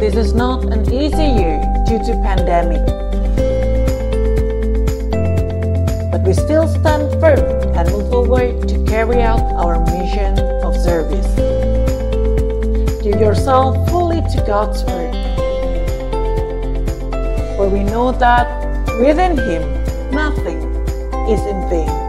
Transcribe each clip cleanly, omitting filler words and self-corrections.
This is not an easy year due to pandemic. But we still stand firm and move forward to carry out our mission of service. Give yourself fully to God's word. For we know that within Him nothing is in vain.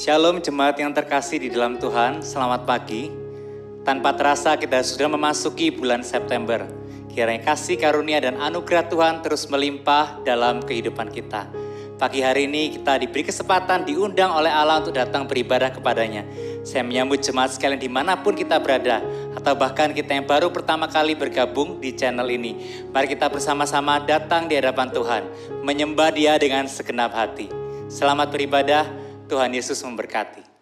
Shalom jemaat yang terkasih di dalam Tuhan, selamat pagi. Tanpa terasa kita sudah memasuki bulan September. Kiranya kasih karunia dan anugerah Tuhan terus melimpah dalam kehidupan kita. Pagi hari ini kita diberi kesempatan diundang oleh Allah untuk datang beribadah kepadanya. Saya menyambut jemaat sekalian dimanapun kita berada, atau bahkan kita yang baru pertama kali bergabung di channel ini. Mari kita bersama-sama datang di hadapan Tuhan, menyembah Dia dengan segenap hati. Selamat beribadah. Tuhan Yesus memberkati.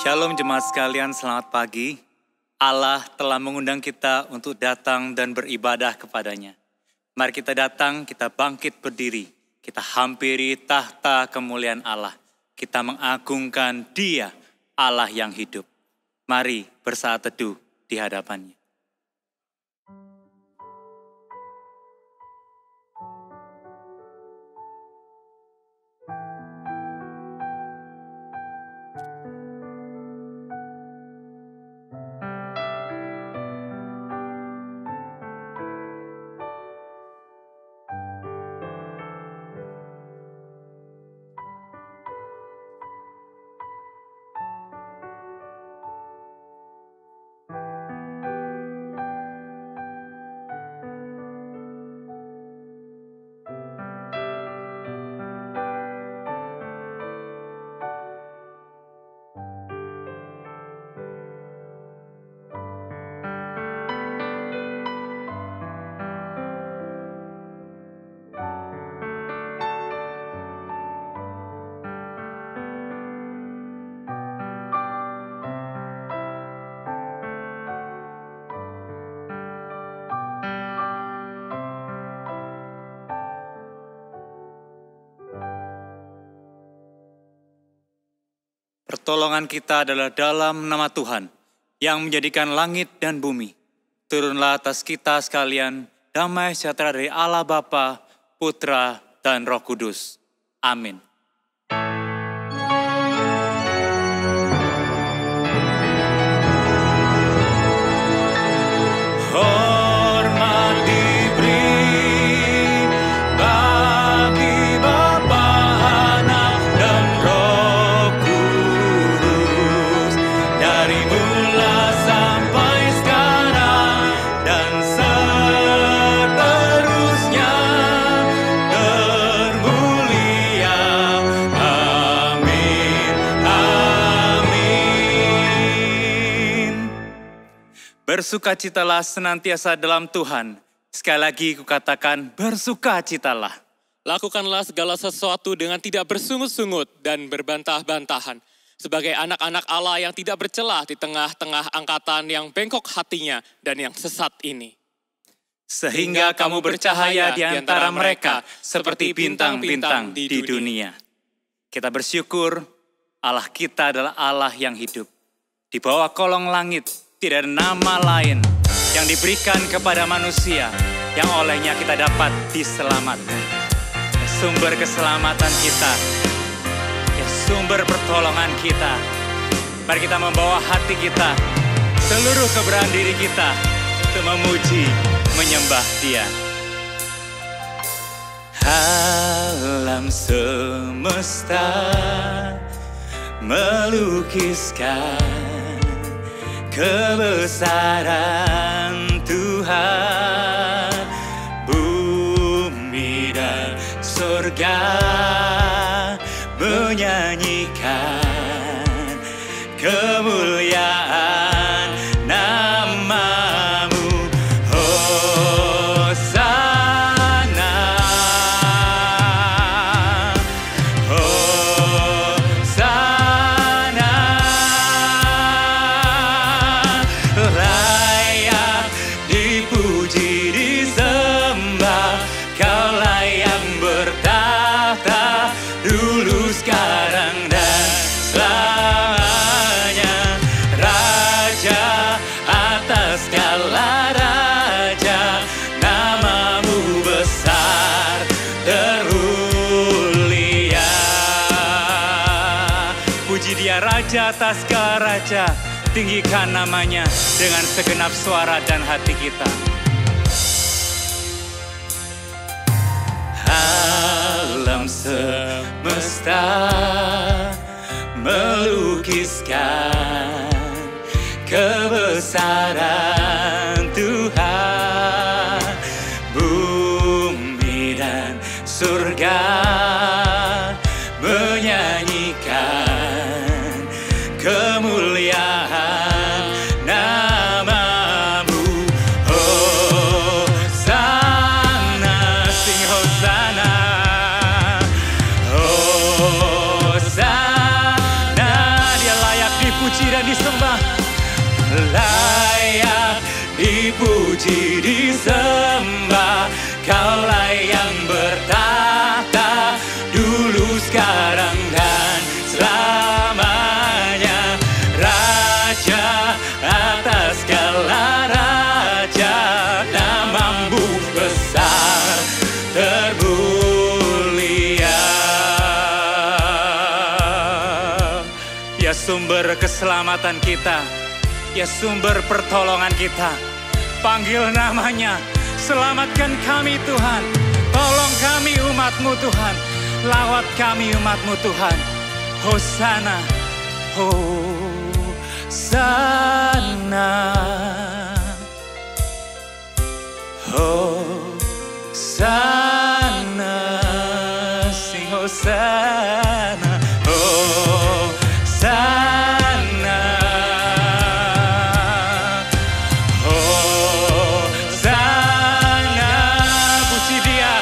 Shalom jemaat sekalian, selamat pagi. Allah telah mengundang kita untuk datang dan beribadah kepadanya. Mari kita datang, kita bangkit berdiri. Kita hampiri tahta kemuliaan Allah. Kita mengagungkan Dia, Allah yang hidup. Mari bersaat teduh di hadapannya. Pertolongan kita adalah dalam nama Tuhan yang menjadikan langit dan bumi. Turunlah atas kita sekalian damai sejahtera dari Allah Bapa, Putra, dan Roh Kudus. Amin. Hormat diberi bagi Bapa, Anak, dan Roh Kudus, dari mula sampai sekarang dan seterusnya, termulia. Amin, amin. Bersukacitalah senantiasa dalam Tuhan. Sekali lagi kukatakan, bersukacitalah. Lakukanlah segala sesuatu dengan tidak bersungut-sungut dan berbantah-bantahan. Sebagai anak-anak Allah yang tidak bercelah di tengah-tengah angkatan yang bengkok hatinya dan yang sesat ini. Sehingga kamu bercahaya di antara mereka seperti bintang-bintang di dunia. Kita bersyukur Allah kita adalah Allah yang hidup. Di bawah kolong langit tidak ada nama lain yang diberikan kepada manusia yang olehnya kita dapat diselamatkan. Ya, sumber keselamatan kita, ya, sumber pertolongan kita. Mari kita membawa hati kita, seluruh keberanian diri kita untuk memuji, menyembah Dia. Alam semesta melukiskan kebesaran Tuhan, bumi dan surga menyanyikan kemuliaan nama-Mu. Hosana, Hosana, layak dipuji, disembah, Kaulah yang bertahta dulu, sekarang, dan selamanya. Raja atas segala raja, nama-Mu besar terulia. Puji Dia Raja atas segala raja, tinggikan namanya dengan segenap suara dan hati kita. Alam semesta melukiskan kebesaran Tuhan, bumi dan surga menyanyikan kemuliaan nama-Mu. Hosana, sing Hosana, Hosana, Dia layak dipuji, layak dipuji, disembah. Kaulah yang bertahta dulu, sekarang, dan selamanya. Raja atas segala raja, namamu besar termulia. Ya sumber keselamatan kita, ya sumber pertolongan kita, panggil namanya, selamatkan kami Tuhan, tolong kami umat-Mu Tuhan, lawat kami umat-Mu Tuhan. Hosana, Hosana, Hosana, sing Hosana, Hosana, Hosana, puji Dia.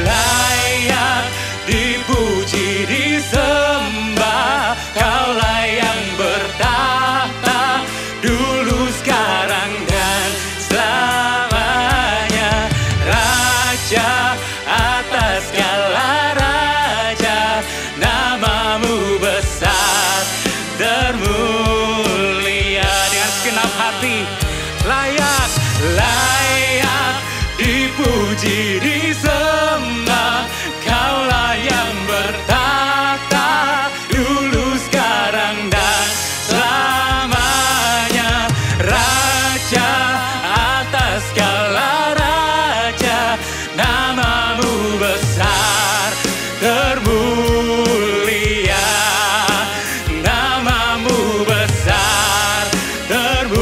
Layak dipuji, disembah. Kaulah yang bertahta dulu, sekarang, dan selamanya. Raja atas segala raja, namamu besar termulia. Dengan segenap hati, layak, layak dipuji, disembah. Kaulah yang bertahta dulu, sekarang, dan selamanya. Raja atas segala raja, namamu besar termulia. Namamu besar termulia.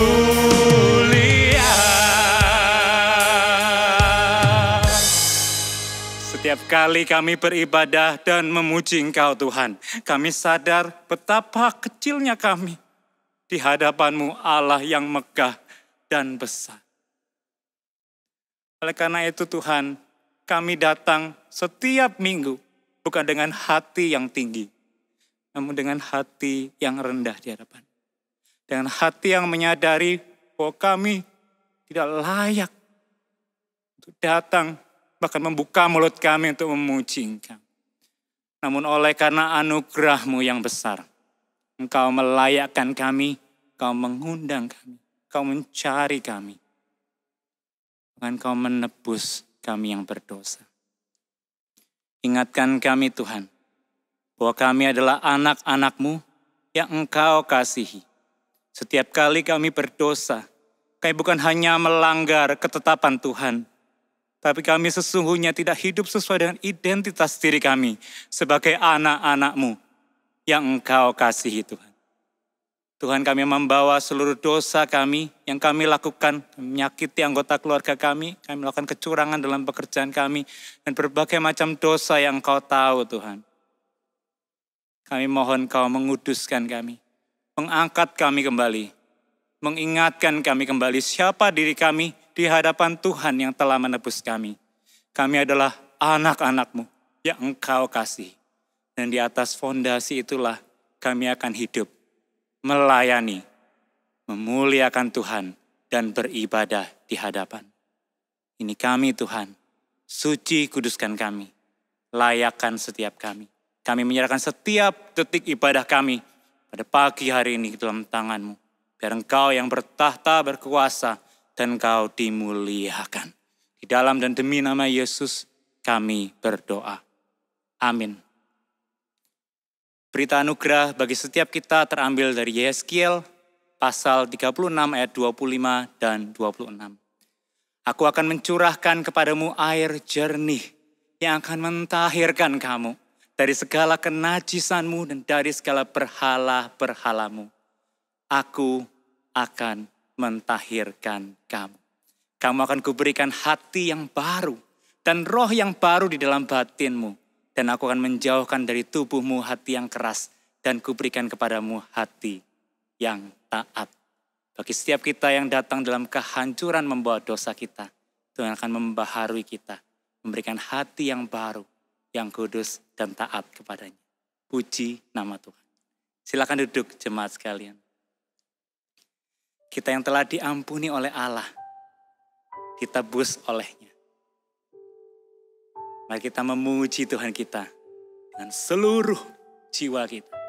Setiap kali kami beribadah dan memuji Engkau Tuhan, kami sadar betapa kecilnya kami di hadapan-Mu, Allah yang megah dan besar. Oleh karena itu Tuhan, kami datang setiap minggu bukan dengan hati yang tinggi, namun dengan hati yang rendah di hadapan. Dengan hati yang menyadari bahwa kami tidak layak untuk datang, bahkan membuka mulut kami untuk memuji Engkau. Namun oleh karena anugerah-Mu yang besar, Engkau melayakkan kami, Engkau mengundang kami, Engkau mencari kami. Bahkan Engkau menebus kami yang berdosa. Ingatkan kami Tuhan, bahwa kami adalah anak-anak-Mu yang Engkau kasihi. Setiap kali kami berdosa, kami bukan hanya melanggar ketetapan Tuhan, tapi kami sesungguhnya tidak hidup sesuai dengan identitas diri kami sebagai anak-anak-Mu yang Engkau kasihi Tuhan. Tuhan, kami membawa seluruh dosa kami yang kami lakukan, menyakiti anggota keluarga kami melakukan kecurangan dalam pekerjaan kami, dan berbagai macam dosa yang Engkau tahu Tuhan. Kami mohon Engkau menguduskan kami, mengangkat kami kembali, mengingatkan kami kembali siapa diri kami di hadapan Tuhan yang telah menebus kami. Kami adalah anak-anak-Mu yang Engkau kasih. Dan di atas fondasi itulah kami akan hidup, melayani, memuliakan Tuhan, dan beribadah di hadapan. Ini kami Tuhan, suci kuduskan kami, layakkan setiap kami. Kami menyerahkan setiap detik ibadah kami pada pagi hari ini dalam tangan-Mu. Biar Engkau yang bertahta berkuasa dan Engkau dimuliakan. Di dalam dan demi nama Yesus kami berdoa. Amin. Berita anugerah bagi setiap kita terambil dari Yeskiel pasal 36 ayat 25 dan 26. Aku akan mencurahkan kepadamu air jernih yang akan mentahirkan kamu dari segala kenajisanmu dan dari segala berhala-berhalamu. Aku akan mentahirkan kamu. Kamu akan kuberikan hati yang baru dan roh yang baru di dalam batinmu. Dan aku akan menjauhkan dari tubuhmu hati yang keras dan kuberikan kepadamu hati yang taat. Bagi setiap kita yang datang dalam kehancuran membawa dosa kita, Tuhan akan membaharui kita, memberikan hati yang baru, yang kudus dan taat kepadanya. Puji nama Tuhan. Silakan duduk jemaat sekalian. Kita yang telah diampuni oleh Allah, ditebus olehnya. Mari kita memuji Tuhan kita dengan seluruh jiwa kita.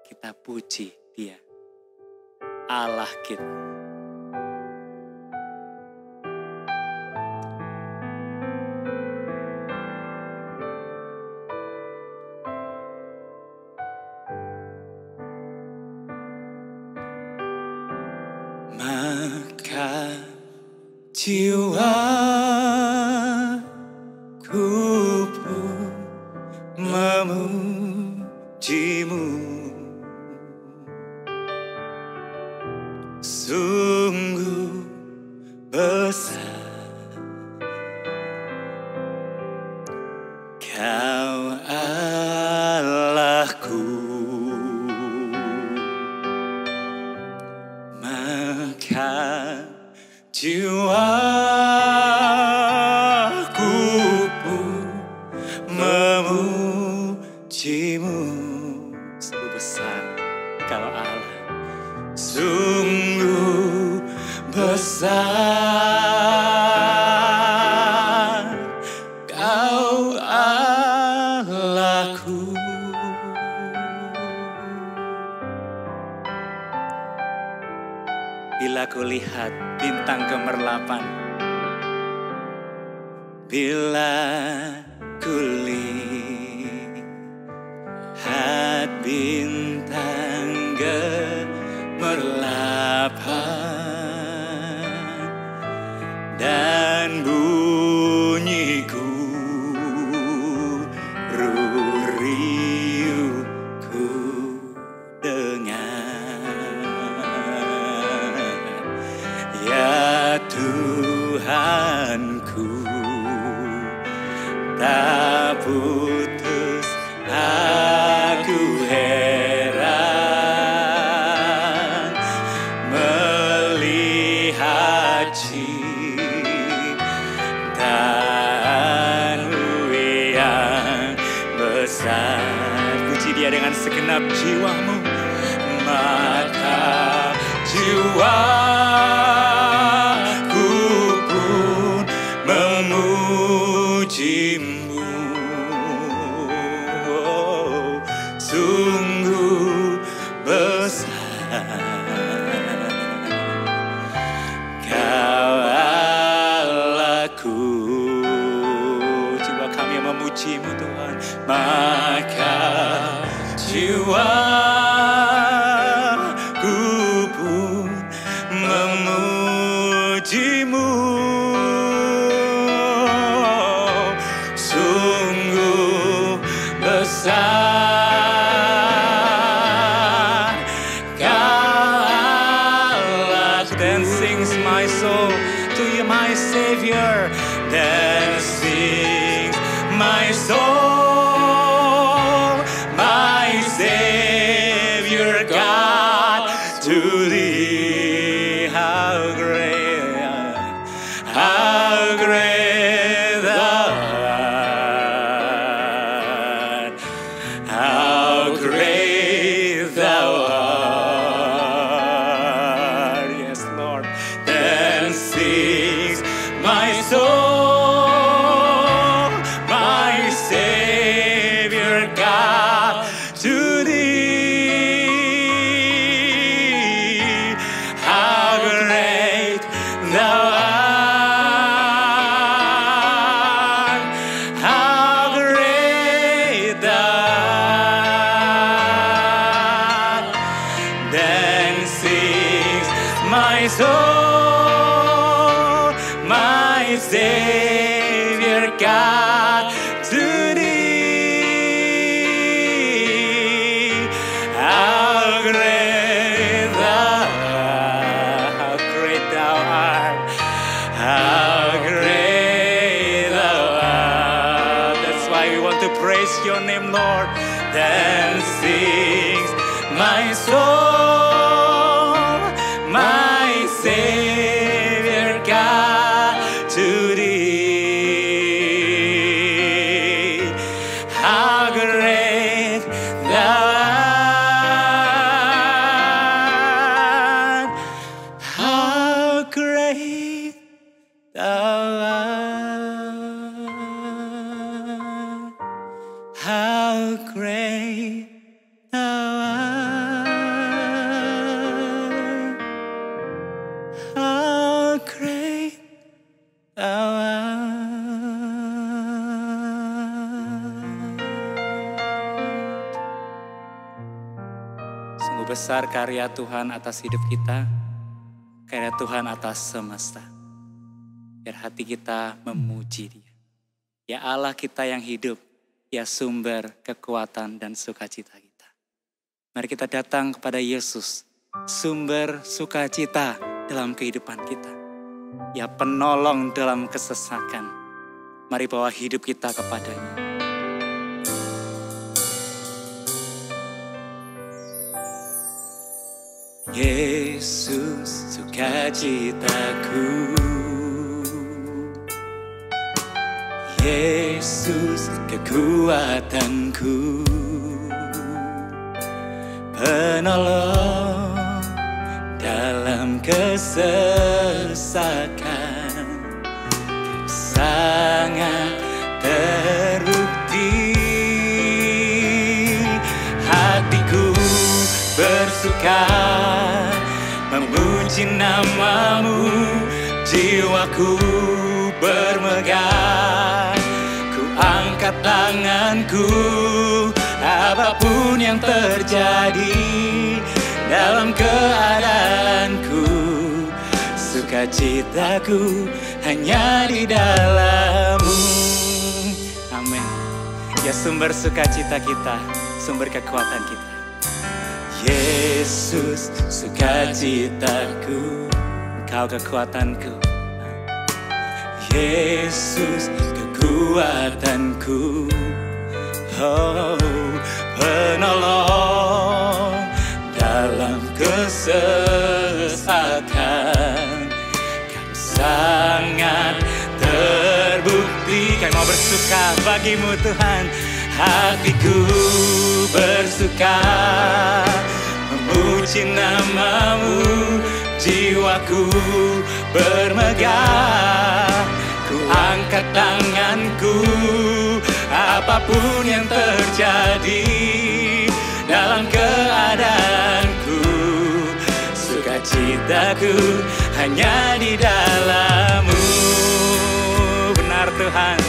Kita puji Dia, Allah kita. Maka jiwaku pun memujimu, sungguh besar Kau Allahku. Maka jiwaku pun memujimu, sungguh besar Kau Allah, sungguh besar Kau Allahku. Bila ku lihat bintang gemerlapan, bila ku lihat bintang gemerlapan dan bunyi riuh ku dengar, ya Tuhanku, tak putus aku heran melihat cinta-Mu yang besar. Puji Dia dengan segenap jiwamu, maka jiwaku pun memujimu, sungguh besar Kau Allahku. Jiwa kami yang memujimu Tuhan, maka jiwaku pun memujimu, sungguh besar Kau Allah. Then sings my soul to You, my Savior. Then sings my soul, my Savior God, to Thee. How great Thou art, how great Thou art. Yes, Lord. Then sings my soul, my Savior God, to Thee. How great Thou art, how great Thou art. Then sings my soul, my Savior God, to Thee. How great Thou art, how great Thou art, how great Thou art. That's why we want to praise Your name, Lord. Then sings my soul, my Savior God, to Thee. How great Thou art, besar karya Tuhan atas hidup kita, karya Tuhan atas semesta. Biar hati kita memuji Dia. Ya Allah kita yang hidup, ya sumber kekuatan dan sukacita kita. Mari kita datang kepada Yesus, sumber sukacita dalam kehidupan kita. Ya penolong dalam kesesakan. Mari bawa hidup kita kepadanya. Yesus sukacitaku, Yesus kekuatanku, penolong dalam kesesakan, sangat terbukti. Hatiku bersuka memuji namamu, jiwaku bermegah. Ku angkat tanganku, apapun yang terjadi dalam keadaanku, sukacitaku hanya di dalam-Mu. Amin. Ya sumber sukacita kita, sumber kekuatan kita. Yesus sukacitaku, Engkau kekuatanku. Yesus kekuatanku, oh penolong dalam kesesakan. Kau sangat terbukti. Kami mau bersuka bagimu Tuhan. Hatiku bersuka memuji namamu, jiwaku bermegah. Ku angkat tanganku, apapun yang terjadi dalam keadaanku, sukacitaku hanya di dalam-Mu. Benar Tuhan.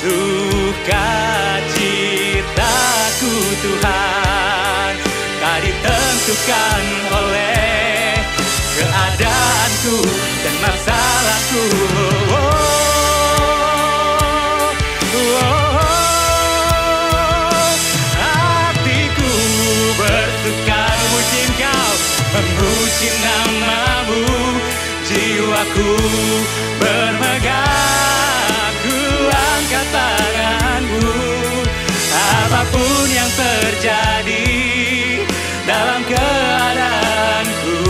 Sukacitaku Tuhan tak ditentukan oleh keadaanku dan masalahku. Hatiku bersuka memuji Engkau, memuji namamu, jiwaku bermegah. Angkat tanganku, apapun yang terjadi dalam keadaanku,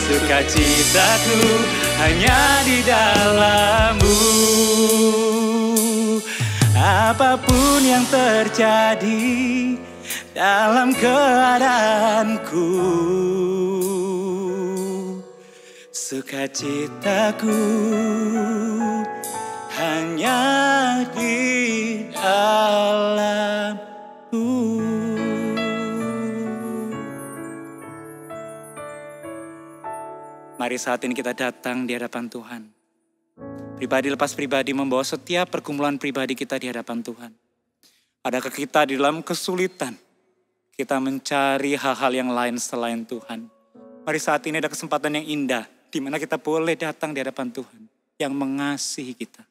sukacitaku hanya di dalam-Mu. Apapun yang terjadi dalam keadaanku, sukacitaku hanya di dalam-Mu. Mari saat ini kita datang di hadapan Tuhan. Pribadi lepas pribadi membawa setiap pergumulan pribadi kita di hadapan Tuhan. Adakah kita di dalam kesulitan? Kita mencari hal-hal yang lain selain Tuhan. Mari saat ini ada kesempatan yang indah, di mana kita boleh datang di hadapan Tuhan yang mengasihi kita.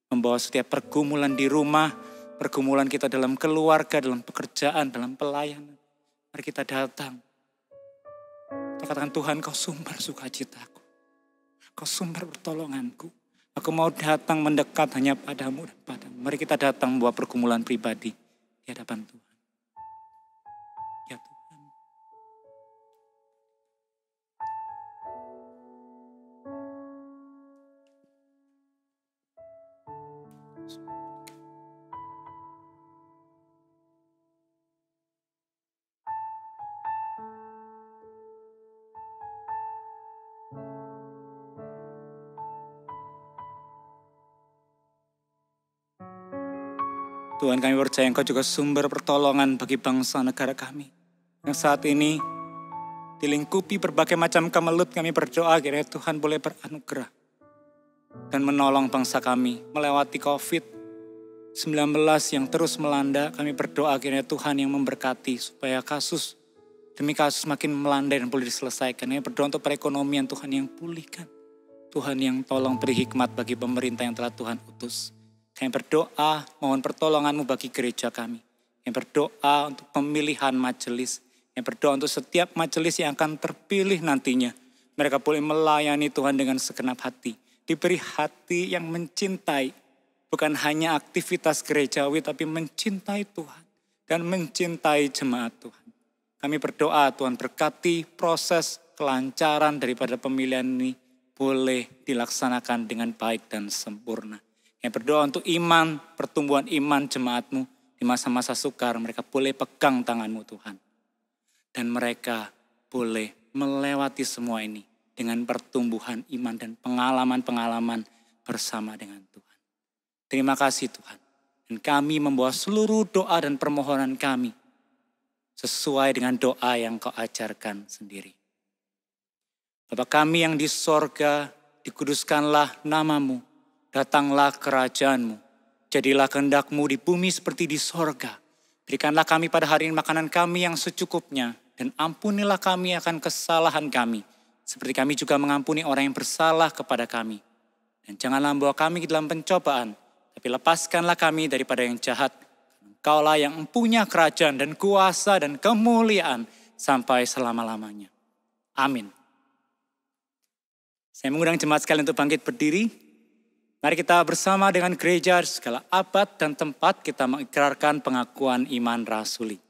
Membawa setiap pergumulan di rumah, pergumulan kita dalam keluarga, dalam pekerjaan, dalam pelayanan. Mari kita datang. Kita katakan, Tuhan Kau sumber sukacitaku. Kau sumber pertolonganku. Aku mau datang mendekat hanya padamu dan padamu. Mari kita datang membawa pergumulan pribadi di hadapan Tuhan. Ya Tuhan. Tuhan, kami percaya Engkau juga sumber pertolongan bagi bangsa negara kami. Yang saat ini dilingkupi berbagai macam kemelut, kami berdoa kiranya Tuhan boleh beranugerah dan menolong bangsa kami melewati COVID. yang terus melanda, kami berdoa kiranya Tuhan yang memberkati supaya kasus demi kasus makin melandai dan boleh diselesaikan. Kami berdoa untuk perekonomian, Tuhan yang pulihkan. Tuhan yang tolong beri hikmat bagi pemerintah yang telah Tuhan utus. Kami berdoa mohon pertolongan-Mu bagi gereja kami. Kami berdoa untuk pemilihan majelis. Kami berdoa untuk setiap majelis yang akan terpilih nantinya. Mereka boleh melayani Tuhan dengan segenap hati. Diberi hati yang mencintai, bukan hanya aktivitas gerejawi, tapi mencintai Tuhan dan mencintai jemaat Tuhan. Kami berdoa Tuhan berkati proses kelancaran daripada pemilihan ini boleh dilaksanakan dengan baik dan sempurna. Kami berdoa untuk iman, pertumbuhan iman jemaat-Mu di masa-masa sukar. Mereka boleh pegang tangan-Mu Tuhan. Dan mereka boleh melewati semua ini dengan pertumbuhan iman dan pengalaman-pengalaman bersama dengan Tuhan. Terima kasih Tuhan. Dan kami membawa seluruh doa dan permohonan kami sesuai dengan doa yang Kau ajarkan sendiri. Bapa kami yang di sorga, dikuduskanlah nama-Mu, datanglah kerajaan-Mu, jadilah kehendak-Mu di bumi seperti di sorga. Berikanlah kami pada hari ini makanan kami yang secukupnya, dan ampunilah kami akan kesalahan kami, seperti kami juga mengampuni orang yang bersalah kepada kami. Dan janganlah membawa kami ke dalam pencobaan, tapi lepaskanlah kami daripada yang jahat. Kaulah yang mempunyai kerajaan dan kuasa dan kemuliaan sampai selama-lamanya. Amin. Saya mengundang jemaat sekalian untuk bangkit berdiri. Mari kita bersama dengan gereja segala abad dan tempat kita mengikrarkan pengakuan iman rasuli.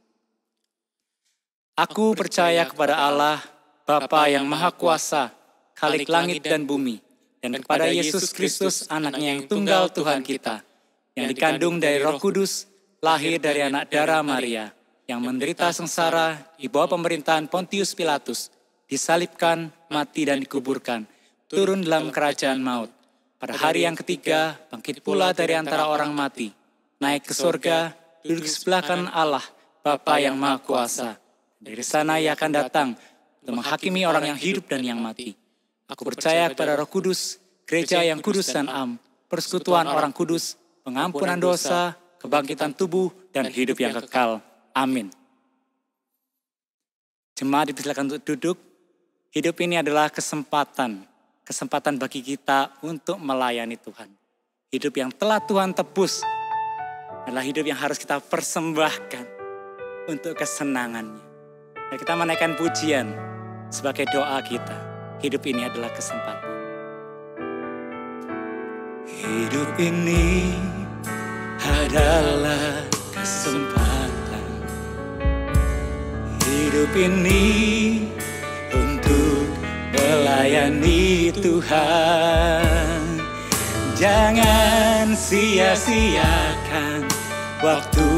Aku percaya kepada Allah, Bapa yang Maha Kuasa, Khalik langit dan bumi, dan kepada Yesus Kristus, anaknya yang tunggal Tuhan kita, yang dikandung dari Roh Kudus, lahir dari anak darah Maria, yang menderita sengsara di bawah pemerintahan Pontius Pilatus, disalibkan, mati dan dikuburkan, turun dalam kerajaan maut. Pada hari yang ketiga, bangkit pula dari antara orang mati, naik ke surga, duduk di sebelah kanan Allah, Bapa yang Maha Kuasa. Dari sana Ia akan datang untuk menghakimi orang yang hidup dan yang mati. Aku percaya kepada Roh Kudus, gereja yang kudus dan am, persekutuan orang kudus, pengampunan dosa, kebangkitan tubuh, dan hidup yang kekal. Amin. Jemaat dipersilakan untuk duduk. Hidup ini adalah kesempatan bagi kita untuk melayani Tuhan. Hidup yang telah Tuhan tebus adalah hidup yang harus kita persembahkan untuk kesenangannya. Dan kita menaikkan pujian sebagai doa kita. Hidup ini adalah kesempatan. Hidup ini adalah kesempatan. Hidup ini untuk melayani Tuhan. Jangan sia-siakan waktu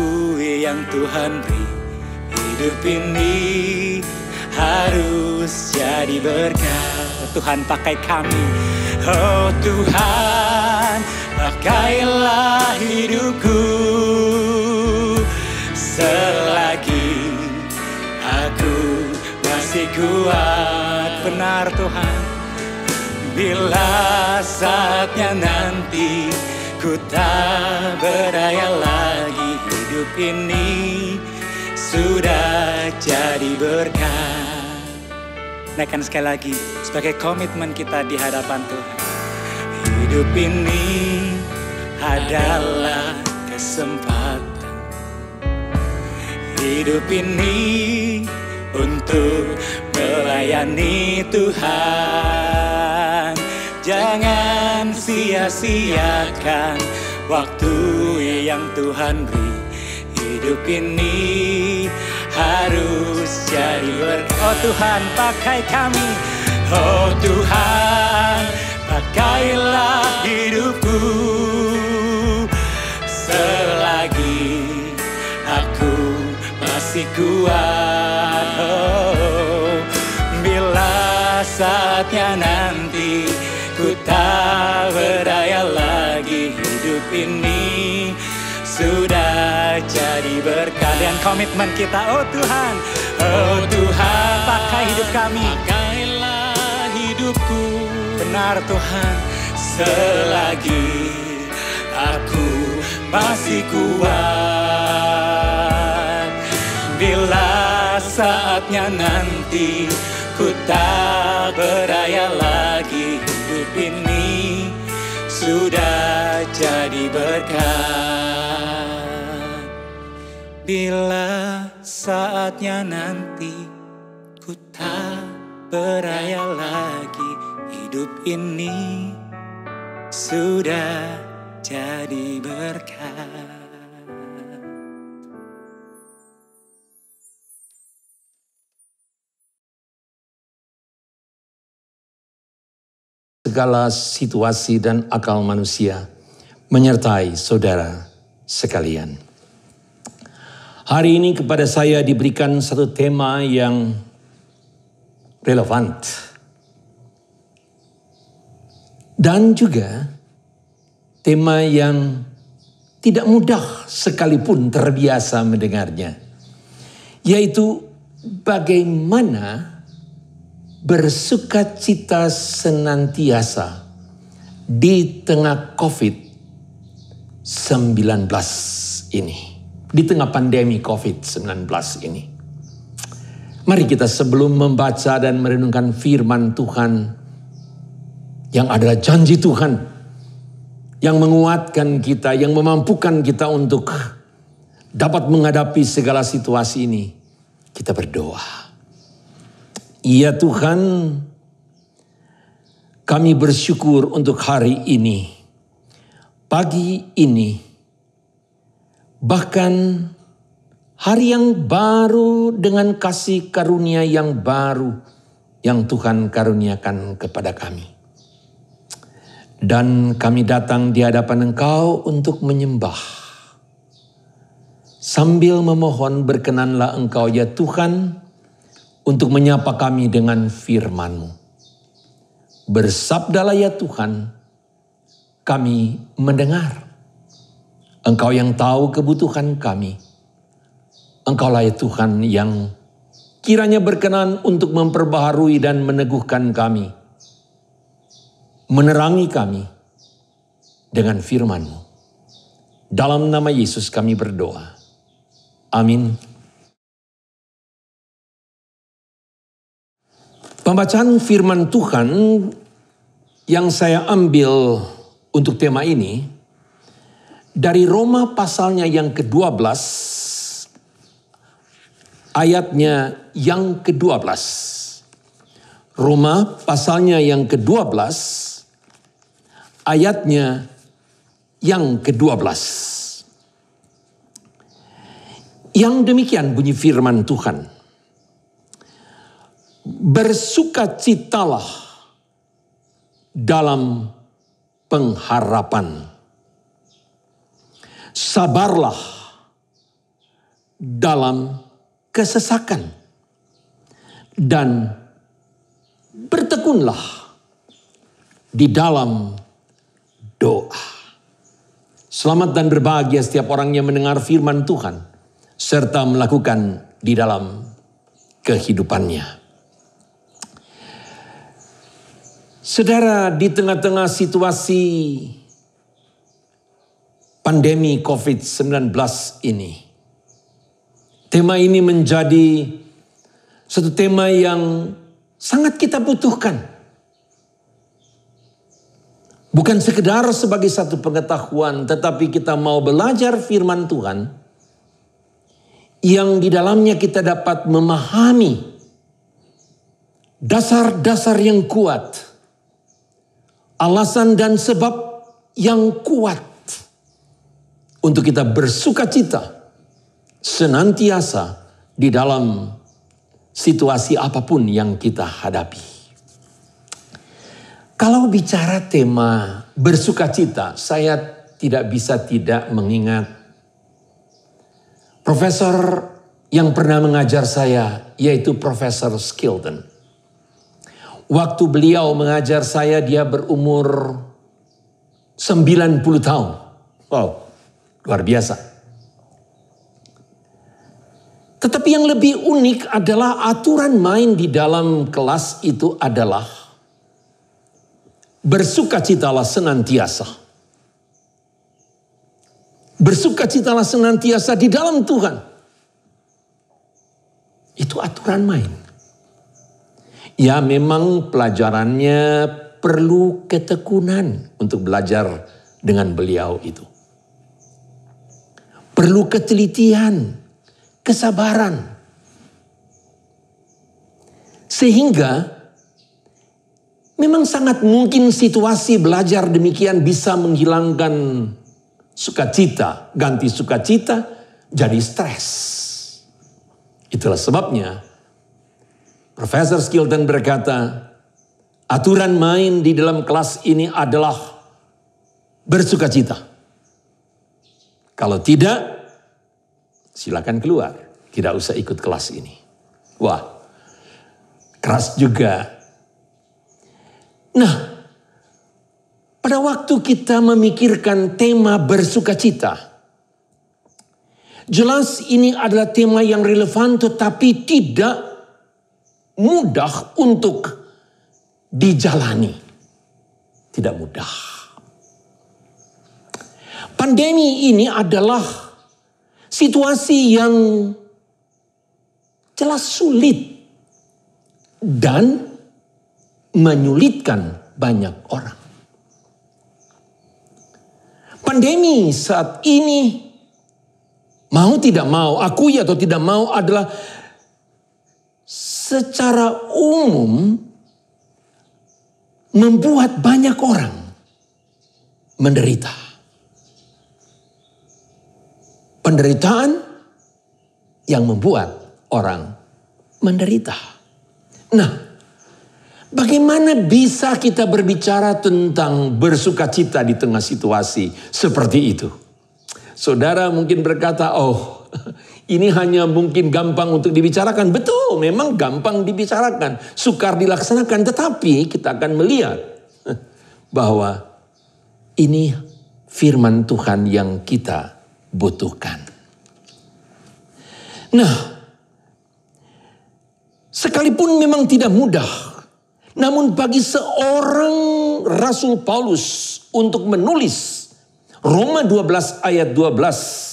yang Tuhan beri. Hidup ini harus jadi berkat. Tuhan pakai kami. Oh Tuhan, pakailah hidupku selagi aku masih kuat. Benar Tuhan, bila saatnya nanti ku tak berdaya lagi, hidup ini sudah jadi berkat. Naikkan sekali lagi sebagai komitmen kita di hadapan Tuhan. Hidup ini adalah kesempatan. Hidup ini untuk melayani Tuhan. Jangan sia-siakan waktu yang Tuhan beri. Hidup ini harus jadi berkat. Oh Tuhan, pakai kami. Oh Tuhan, pakailah hidupku selagi aku masih kuat. Oh, bila saatnya nanti ku tak berdaya lagi, hidup ini sudah jadi berkat. Dan komitmen kita, oh Tuhan, pakai hidup kami. Pakailah hidupku. Benar Tuhan, selagi aku masih kuat. Bila saatnya nanti ku tak berdaya lagi, hidup ini sudah jadi berkat. Bila saatnya nanti ku tak berdaya lagi, hidup ini sudah jadi berkat. Segala situasi dan akal manusia menyertai saudara sekalian. Hari ini kepada saya diberikan satu tema yang relevan dan juga tema yang tidak mudah sekalipun terbiasa mendengarnya, yaitu bagaimana bersukacita senantiasa di tengah COVID-19 ini, di tengah pandemi COVID-19 ini. Mari kita sebelum membaca dan merenungkan firman Tuhan yang adalah janji Tuhan, yang menguatkan kita, yang memampukan kita untuk dapat menghadapi segala situasi ini, kita berdoa. Ya Tuhan, kami bersyukur untuk hari ini, pagi ini, bahkan hari yang baru dengan kasih karunia yang baru yang Tuhan karuniakan kepada kami. Dan kami datang di hadapan Engkau untuk menyembah. Sambil memohon berkenanlah Engkau ya Tuhan untuk menyapa kami dengan firman-Mu. Bersabdalah ya Tuhan, kami mendengar. Engkau yang tahu kebutuhan kami. Engkaulah ya Tuhan yang kiranya berkenan untuk memperbaharui dan meneguhkan kami. Menerangi kami dengan firman-Mu. Dalam nama Yesus kami berdoa. Amin. Pembacaan firman Tuhan yang saya ambil untuk tema ini dari Roma pasalnya yang ke-12, ayatnya yang ke-12. Roma pasalnya yang ke-12, ayatnya yang ke-12. Yang demikian bunyi firman Tuhan. Bersukacitalah dalam pengharapan. Sabarlah dalam kesesakan. Dan bertekunlah di dalam doa. Selamat dan berbahagia setiap orang yang mendengar firman Tuhan serta melakukan di dalam kehidupannya. Saudara, di tengah-tengah situasi pandemi COVID-19 ini, tema ini menjadi satu tema yang sangat kita butuhkan. Bukan sekedar sebagai satu pengetahuan, tetapi kita mau belajar firman Tuhan yang di dalamnya kita dapat memahami dasar-dasar yang kuat, alasan dan sebab yang kuat untuk kita bersukacita senantiasa di dalam situasi apapun yang kita hadapi. Kalau bicara tema bersukacita, saya tidak bisa tidak mengingat profesor yang pernah mengajar saya, yaitu Profesor Skilton. Waktu beliau mengajar saya, dia berumur 90 tahun. Wow, luar biasa. Tetapi yang lebih unik adalah aturan main di dalam kelas itu adalah bersukacitalah senantiasa. Bersukacitalah senantiasa di dalam Tuhan. Itu aturan main. Ya memang pelajarannya perlu ketekunan untuk belajar dengan beliau itu. Perlu ketelitian, kesabaran. Sehingga memang sangat mungkin situasi belajar demikian bisa menghilangkan sukacita, ganti sukacita jadi stres. Itulah sebabnya Profesor Skilton berkata, aturan main di dalam kelas ini adalah bersukacita. Kalau tidak, silakan keluar. Tidak usah ikut kelas ini. Wah, keras juga. Nah, pada waktu kita memikirkan tema bersukacita, jelas ini adalah tema yang relevan tetapi tidak mudah untuk dijalani. Tidak mudah. Pandemi ini adalah situasi yang jelas sulit dan menyulitkan banyak orang. Pandemi saat ini, mau tidak mau, akui atau tidak mau, adalah secara umum membuat banyak orang menderita. Penderitaan yang membuat orang menderita. Nah, bagaimana bisa kita berbicara tentang bersukacita di tengah situasi seperti itu? Saudara mungkin berkata, oh ini hanya mungkin gampang untuk dibicarakan. Betul, memang gampang dibicarakan. Sukar dilaksanakan, tetapi kita akan melihat bahwa ini firman Tuhan yang kita butuhkan. Nah, sekalipun memang tidak mudah, namun bagi seorang Rasul Paulus untuk menulis Roma 12 ayat 12,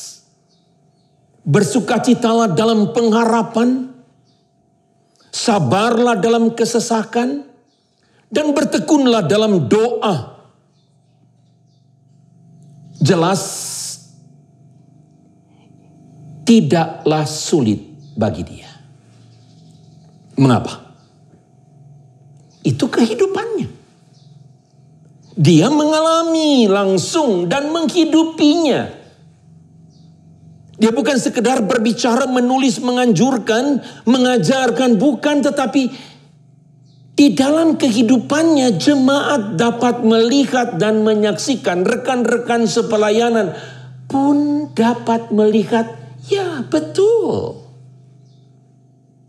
bersukacitalah dalam pengharapan, sabarlah dalam kesesakan, dan bertekunlah dalam doa. Jelas tidaklah sulit bagi dia. Mengapa? Itu kehidupannya. Dia mengalami langsung dan menghidupinya. Dia bukan sekedar berbicara, menulis, menganjurkan, mengajarkan, bukan, tetapi di dalam kehidupannya jemaat dapat melihat dan menyaksikan, rekan-rekan sepelayanan pun dapat melihat, ya betul.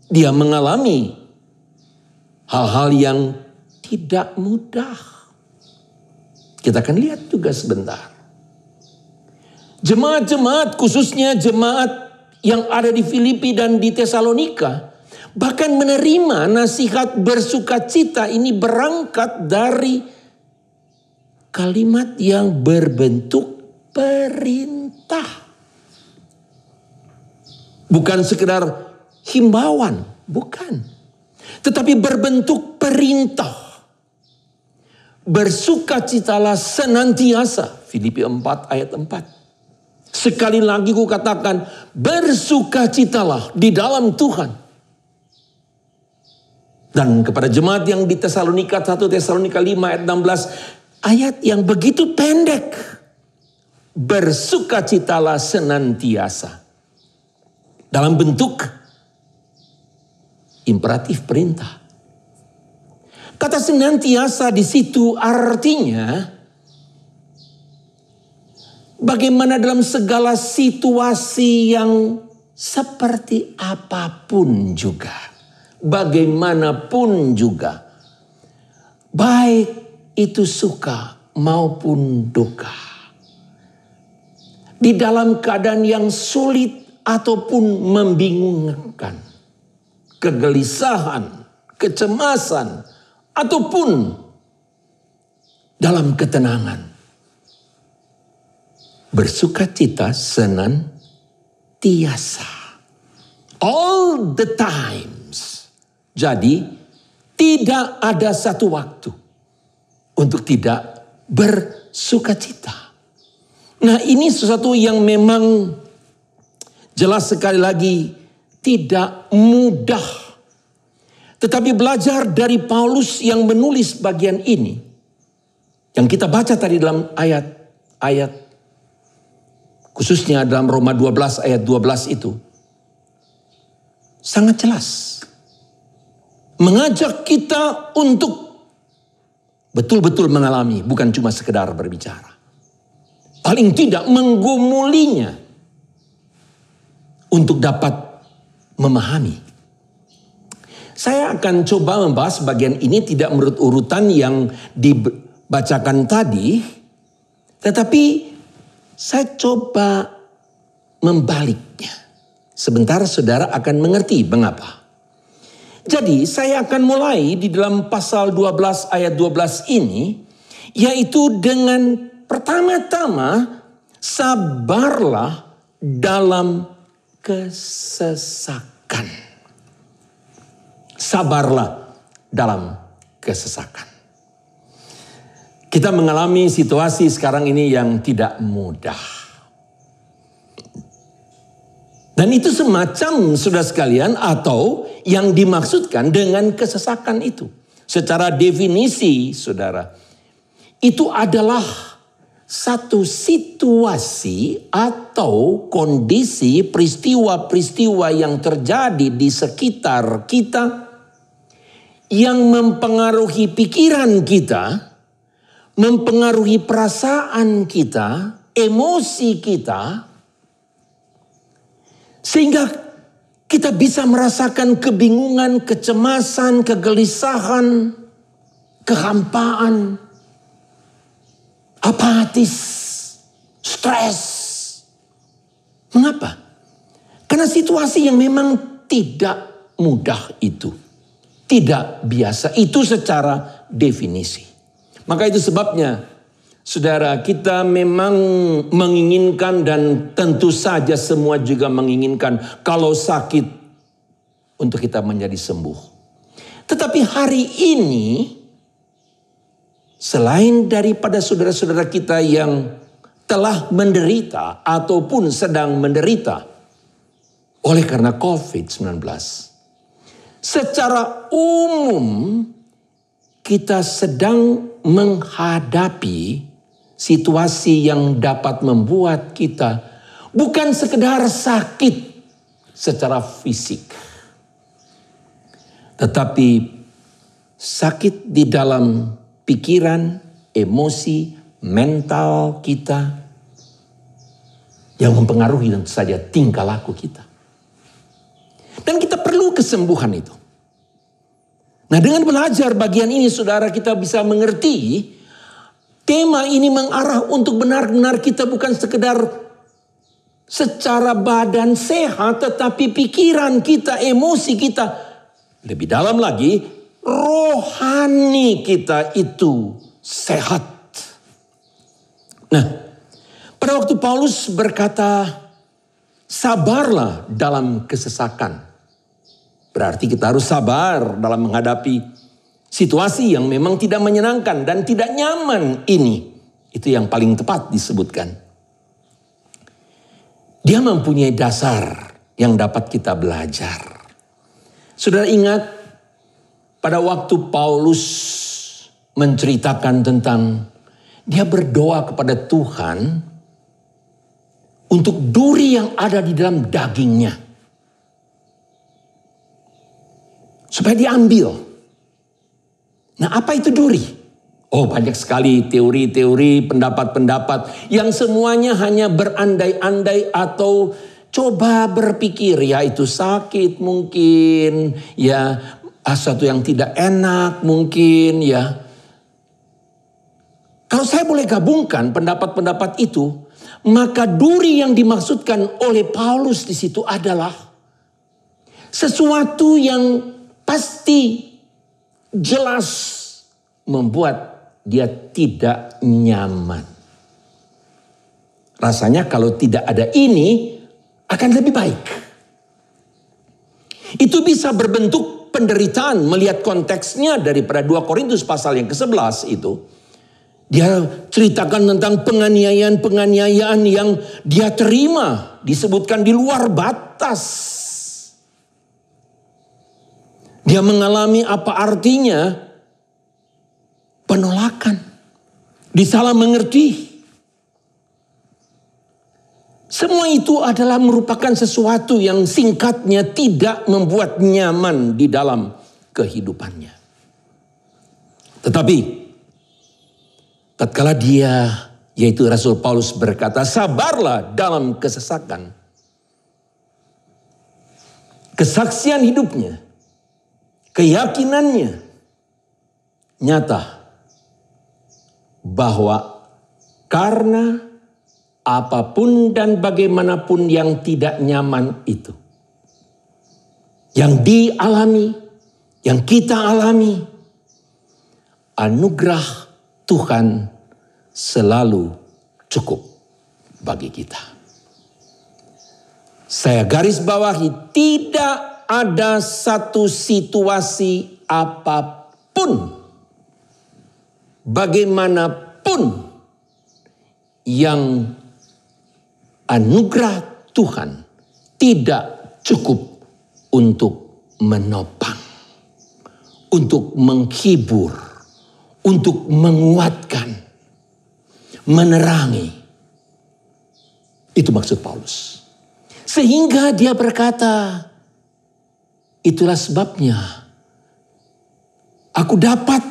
Dia mengalami hal-hal yang tidak mudah. Kita akan lihat juga sebentar. Jemaat-jemaat, khususnya jemaat yang ada di Filipi dan di Tesalonika, bahkan menerima nasihat bersukacita ini berangkat dari kalimat yang berbentuk perintah. Bukan sekedar himbauan, bukan. Tetapi berbentuk perintah. Bersukacitalah senantiasa. Filipi 4 ayat 4. Sekali lagi ku katakan, bersukacitalah di dalam Tuhan. Dan kepada jemaat yang di Tesalonika, 1 Tesalonika 5 ayat 16, ayat yang begitu pendek. Bersukacitalah senantiasa. Dalam bentuk imperatif perintah. Kata senantiasa di situ artinya bagaimana dalam segala situasi yang seperti apapun juga. Bagaimanapun juga. Baik itu suka maupun duka. Di dalam keadaan yang sulit ataupun membingungkan. Kegelisahan, kecemasan, ataupun dalam ketenangan. bersukacita senantiasa. All the times. Jadi tidak ada satu waktu untuk tidak bersukacita. Nah, ini sesuatu yang memang jelas sekali lagi tidak mudah. Tetapi belajar dari Paulus yang menulis bagian ini, yang kita baca tadi dalam ayat-ayat, khususnya dalam Roma 12 ayat 12 itu, sangat jelas. Mengajak kita untuk betul-betul mengalami, bukan cuma sekedar berbicara. Paling tidak menggumulinya untuk dapat memahami. Saya akan coba membahas bagian ini tidak menurut urutan yang dibacakan tadi. Tetapi saya coba membaliknya. Sebentar saudara akan mengerti mengapa. Jadi saya akan mulai di dalam pasal 12 ayat 12 ini. Yaitu dengan pertama-tama sabarlah dalam kesesakan. Sabarlah dalam kesesakan. Kita mengalami situasi sekarang ini yang tidak mudah. Dan itu semacam saudara sekalian atau yang dimaksudkan dengan kesesakan itu. Secara definisi saudara, itu adalah satu situasi atau kondisi peristiwa-peristiwa yang terjadi di sekitar kita yang mempengaruhi pikiran kita, mempengaruhi perasaan kita, emosi kita, sehingga kita bisa merasakan kebingungan, kecemasan, kegelisahan, kehampaan, apatis, stres. Mengapa? Karena situasi yang memang tidak mudah itu. Tidak biasa. Itu secara definisi. Maka itu sebabnya, saudara, kita memang menginginkan dan tentu saja semua juga menginginkan kalau sakit untuk kita menjadi sembuh. Tetapi hari ini, selain daripada saudara-saudara kita yang telah menderita ataupun sedang menderita oleh karena COVID-19. Secara umum kita sedang menghadapi situasi yang dapat membuat kita bukan sekedar sakit secara fisik. Tetapi sakit di dalam pikiran, emosi, mental kita yang mempengaruhi tentu saja tingkah laku kita. Dan kita perlu kesembuhan itu. Nah, dengan belajar bagian ini saudara kita bisa mengerti tema ini mengarah untuk benar-benar kita bukan sekedar secara badan sehat, tetapi pikiran kita, emosi kita, lebih dalam lagi rohani kita itu sehat. Nah, pada waktu Paulus berkata, sabarlah dalam kesesakan. Berarti kita harus sabar dalam menghadapi situasi yang memang tidak menyenangkan dan tidak nyaman ini. Itu yang paling tepat disebutkan. Dia mempunyai dasar yang dapat kita belajar. Saudara ingat pada waktu Paulus menceritakan tentang dia berdoa kepada Tuhan untuk duri yang ada di dalam dagingnya. Supaya diambil. Nah, apa itu duri? Oh, banyak sekali teori-teori, pendapat-pendapat yang semuanya hanya berandai-andai atau coba berpikir, ya itu sakit mungkin, ya sesuatu yang tidak enak mungkin, ya. Kalau saya boleh gabungkan pendapat-pendapat itu, maka duri yang dimaksudkan oleh Paulus di situ adalah sesuatu yang pasti jelas membuat dia tidak nyaman. Rasanya kalau tidak ada ini akan lebih baik. Itu bisa berbentuk penderitaan melihat konteksnya daripada 2 Korintus pasal yang ke-11 itu. Dia ceritakan tentang penganiayaan-penganiayaan yang dia terima. Disebutkan di luar batas. Dia mengalami apa artinya penolakan. Disalah mengerti. Semua itu adalah merupakan sesuatu yang singkatnya tidak membuat nyaman di dalam kehidupannya. Tetapi tatkala dia, yaitu Rasul Paulus berkata, sabarlah dalam kesesakan. Kesaksian hidupnya, keyakinannya nyata bahwa karena apapun dan bagaimanapun yang tidak nyaman itu, yang dialami, yang kita alami, anugerah Tuhan selalu cukup bagi kita. Saya garis bawahi, tidak ada satu situasi apapun, bagaimanapun, yang anugerah Tuhan tidak cukup untuk menopang, untuk menghibur, untuk menguatkan, menerangi. Itu maksud Paulus. Sehingga dia berkata, itulah sebabnya aku dapat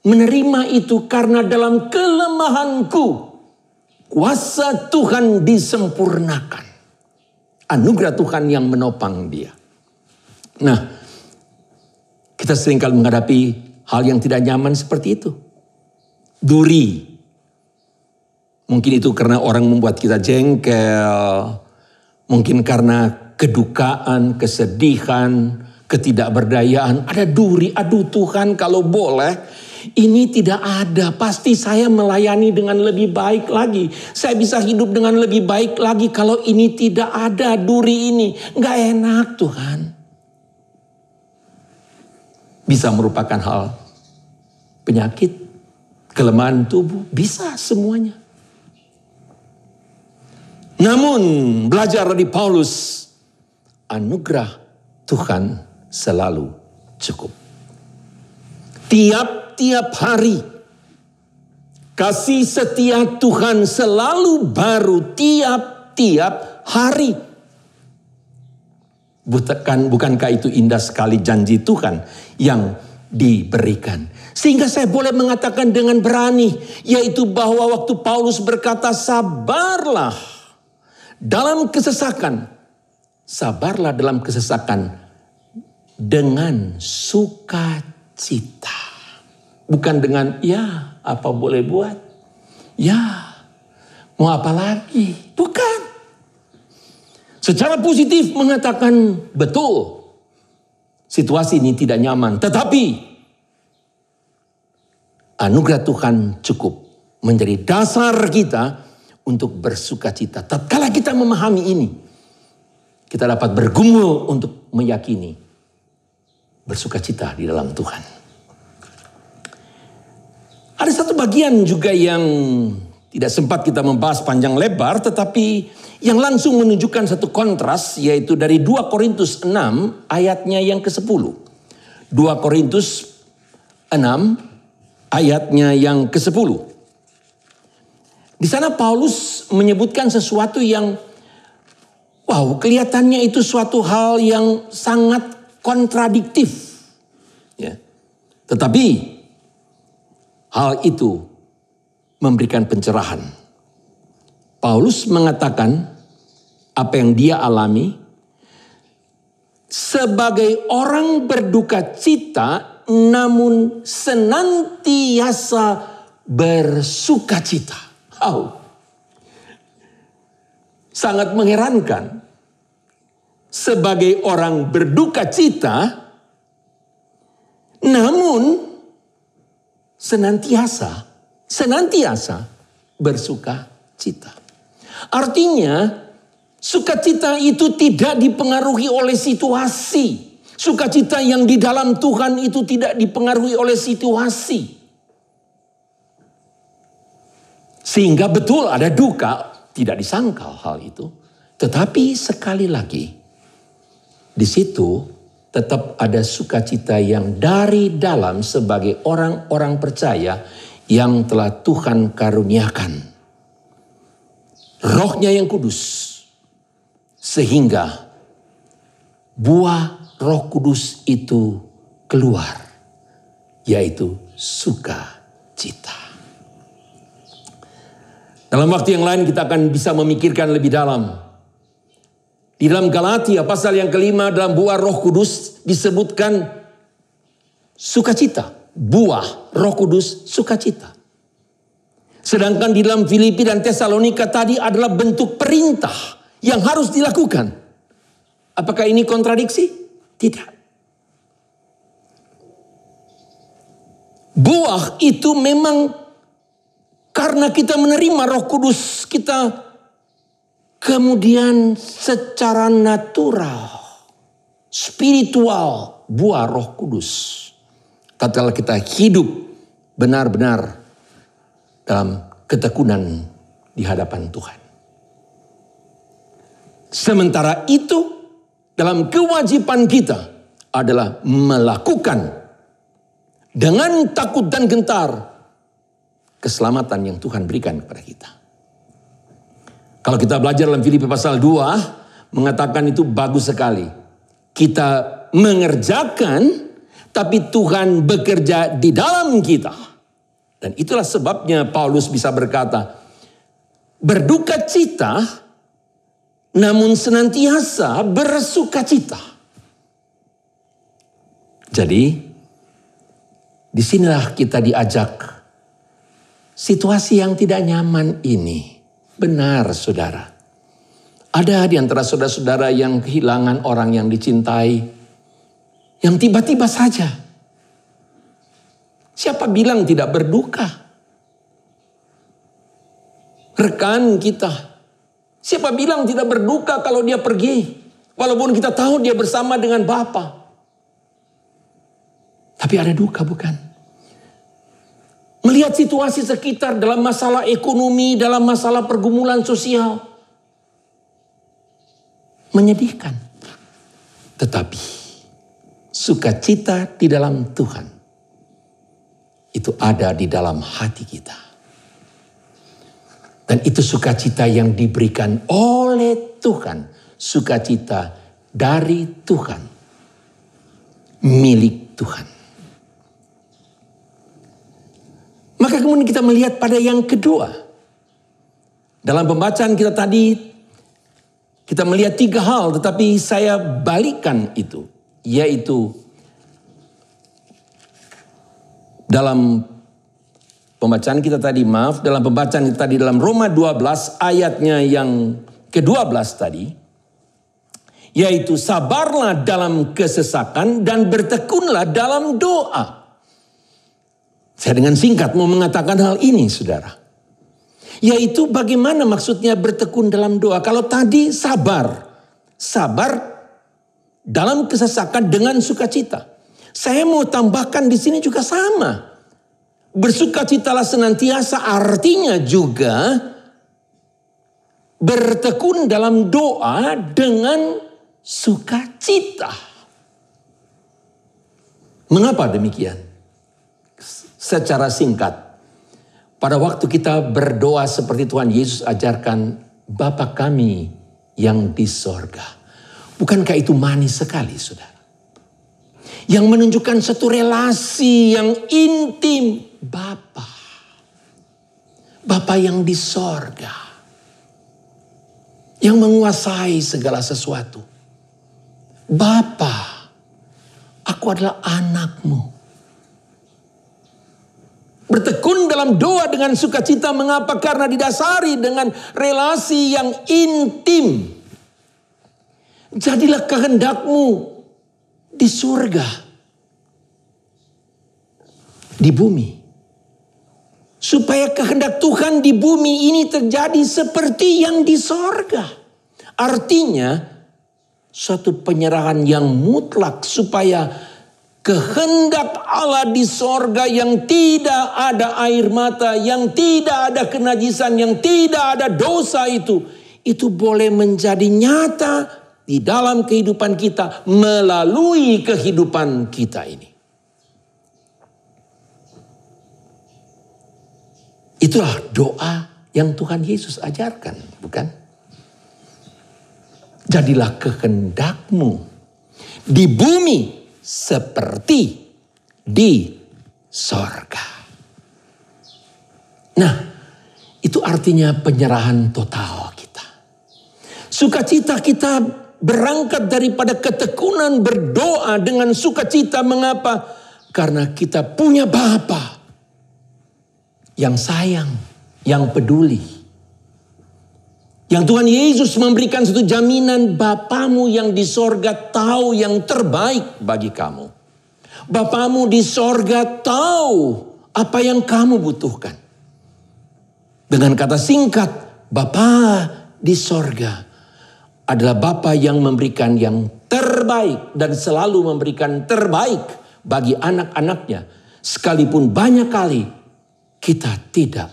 menerima itu karena dalam kelemahanku kuasa Tuhan disempurnakan. Anugerah Tuhan yang menopang dia. Nah, kita seringkali menghadapi hal yang tidak nyaman seperti itu. Duri. Mungkin itu karena orang membuat kita jengkel. Mungkin karena kedukaan, kesedihan, ketidakberdayaan. Ada duri, aduh Tuhan kalau boleh. Ini tidak ada, pasti saya melayani dengan lebih baik lagi. Saya bisa hidup dengan lebih baik lagi kalau ini tidak ada duri ini. Nggak enak Tuhan. Bisa merupakan hal penyakit, kelemahan tubuh, bisa semuanya. Namun belajar dari Paulus, anugerah Tuhan selalu cukup. Tiap hari kasih setia Tuhan selalu baru tiap hari. Bukankah itu indah sekali janji Tuhan yang diberikan. Sehingga saya boleh mengatakan dengan berani, yaitu bahwa waktu Paulus berkata sabarlah dalam kesesakan. Sabarlah dalam kesesakan dengan sukacita. Bukan dengan ya apa boleh buat. Ya mau apa lagi. Bukan. Secara positif mengatakan betul. Situasi ini tidak nyaman. Tetapi anugerah Tuhan cukup menjadi dasar kita untuk bersukacita. Tatkala kita memahami ini, kita dapat bergumul untuk meyakini bersukacita di dalam Tuhan. Ada satu bagian juga yang tidak sempat kita membahas panjang lebar, tetapi yang langsung menunjukkan satu kontras, yaitu dari 2 Korintus 6 ayatnya yang ke-10. 2 Korintus 6 ayatnya yang ke-10. Di sana Paulus menyebutkan sesuatu yang kelihatannya itu suatu hal yang sangat kontradiktif. Ya. Tetapi hal itu memberikan pencerahan. Paulus mengatakan apa yang dia alami sebagai orang berduka cita namun senantiasa bersukacita. Sangat mengherankan. Sebagai orang berduka cita namun senantiasa bersuka cita. Artinya, sukacita itu tidak dipengaruhi oleh situasi. Sukacita yang di dalam Tuhan itu tidak dipengaruhi oleh situasi. Sehingga betul ada duka, tidak disangkal hal itu. Tetapi sekali lagi, di situ tetap ada sukacita yang dari dalam sebagai orang-orang percaya yang telah Tuhan karuniakan. Rohnya yang kudus. Sehingga buah Roh Kudus itu keluar, yaitu sukacita. Dalam waktu yang lain kita akan bisa memikirkan lebih dalam. Di dalam Galatia pasal yang kelima dalam buah Roh Kudus disebutkan sukacita. Buah Roh Kudus sukacita. Sedangkan di dalam Filipi dan Tesalonika tadi adalah bentuk perintah yang harus dilakukan. Apakah ini kontradiksi? Tidak. Buah itu memang karena kita menerima Roh Kudus, kita kemudian secara natural, spiritual, buah Roh Kudus. Tatkala kita hidup benar-benar dalam ketekunan di hadapan Tuhan. Sementara itu, dalam kewajiban kita adalah melakukan dengan takut dan gentar keselamatan yang Tuhan berikan kepada kita. Kalau kita belajar dalam Filipi pasal 2, mengatakan itu bagus sekali. Kita mengerjakan, tapi Tuhan bekerja di dalam kita. Dan itulah sebabnya Paulus bisa berkata, berduka cita, namun senantiasa bersukacita. Jadi, disinilah kita diajak. Situasi yang tidak nyaman ini, benar saudara. Ada di antara saudara-saudara yang kehilangan orang yang dicintai, yang tiba-tiba saja. Siapa bilang tidak berduka? Rekan kita. Siapa bilang tidak berduka kalau dia pergi? Walaupun kita tahu dia bersama dengan Bapa. Tapi ada duka bukan? Melihat situasi sekitar dalam masalah ekonomi, dalam masalah pergumulan sosial. Menyedihkan. Tetapi sukacita di dalam Tuhan. Itu ada di dalam hati kita. Dan itu sukacita yang diberikan oleh Tuhan. Sukacita dari Tuhan. Milik Tuhan. Maka kemudian kita melihat pada yang kedua. Dalam pembacaan kita tadi, kita melihat 3 hal. Tetapi saya balikan itu. Yaitu dalam pembacaan kita tadi, dalam pembacaan kita tadi dalam Roma 12 ayatnya yang ke-12 tadi. Yaitu sabarlah dalam kesesakan dan bertekunlah dalam doa. Saya dengan singkat mau mengatakan hal ini saudara. Yaitu bagaimana maksudnya bertekun dalam doa. Kalau tadi sabar. Sabar dalam kesesakan dengan sukacita. Saya mau tambahkan di sini juga sama. Bersukacitalah senantiasa artinya juga bertekun dalam doa dengan sukacita. Mengapa demikian? Secara singkat, pada waktu kita berdoa seperti Tuhan Yesus ajarkan, Bapa kami yang di sorga. Bukankah itu manis sekali saudara? Yang menunjukkan satu relasi yang intim. Bapa. Bapa yang di sorga. Yang menguasai segala sesuatu. Bapa, aku adalah anakmu. Bertekun dalam doa dengan sukacita. Mengapa? Karena didasari dengan relasi yang intim. Jadilah kehendakmu di surga, di bumi. supaya kehendak Tuhan di bumi ini terjadi seperti yang di sorga. Artinya suatu penyerahan yang mutlak supaya kehendak Allah di sorga yang tidak ada air mata, yang tidak ada kenajisan, yang tidak ada dosa itu boleh menjadi nyata di dalam kehidupan kita melalui kehidupan kita ini. Itulah doa yang Tuhan Yesus ajarkan, bukan? Jadilah kehendak-Mu di bumi seperti di sorga. Nah, itu artinya penyerahan total kita. Sukacita kita berangkat daripada ketekunan berdoa dengan sukacita. Mengapa? Karena kita punya Bapa yang sayang, yang peduli. Yang Tuhan Yesus memberikan satu jaminan, Bapamu yang di sorga tahu yang terbaik bagi kamu. Bapamu di sorga tahu apa yang kamu butuhkan. Dengan kata singkat, Bapa di sorga adalah Bapa yang memberikan yang terbaik dan selalu memberikan terbaik bagi anak-anaknya. Sekalipun banyak kali kita tidak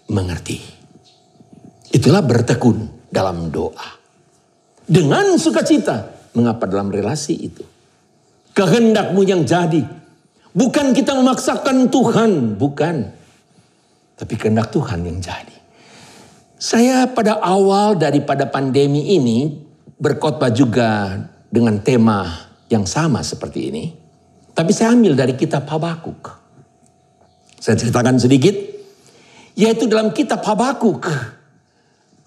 mengerti. Itulah bertekun dalam doa. Dengan sukacita. Mengapa dalam relasi itu? Kehendak-Mu yang jadi. Bukan kita memaksakan Tuhan. Bukan. Tapi kehendak Tuhan yang jadi. Saya pada awal daripada pandemi ini berkhotbah juga dengan tema yang sama seperti ini. Tapi saya ambil dari kitab Habakuk. Saya ceritakan sedikit, yaitu dalam kitab Habakuk.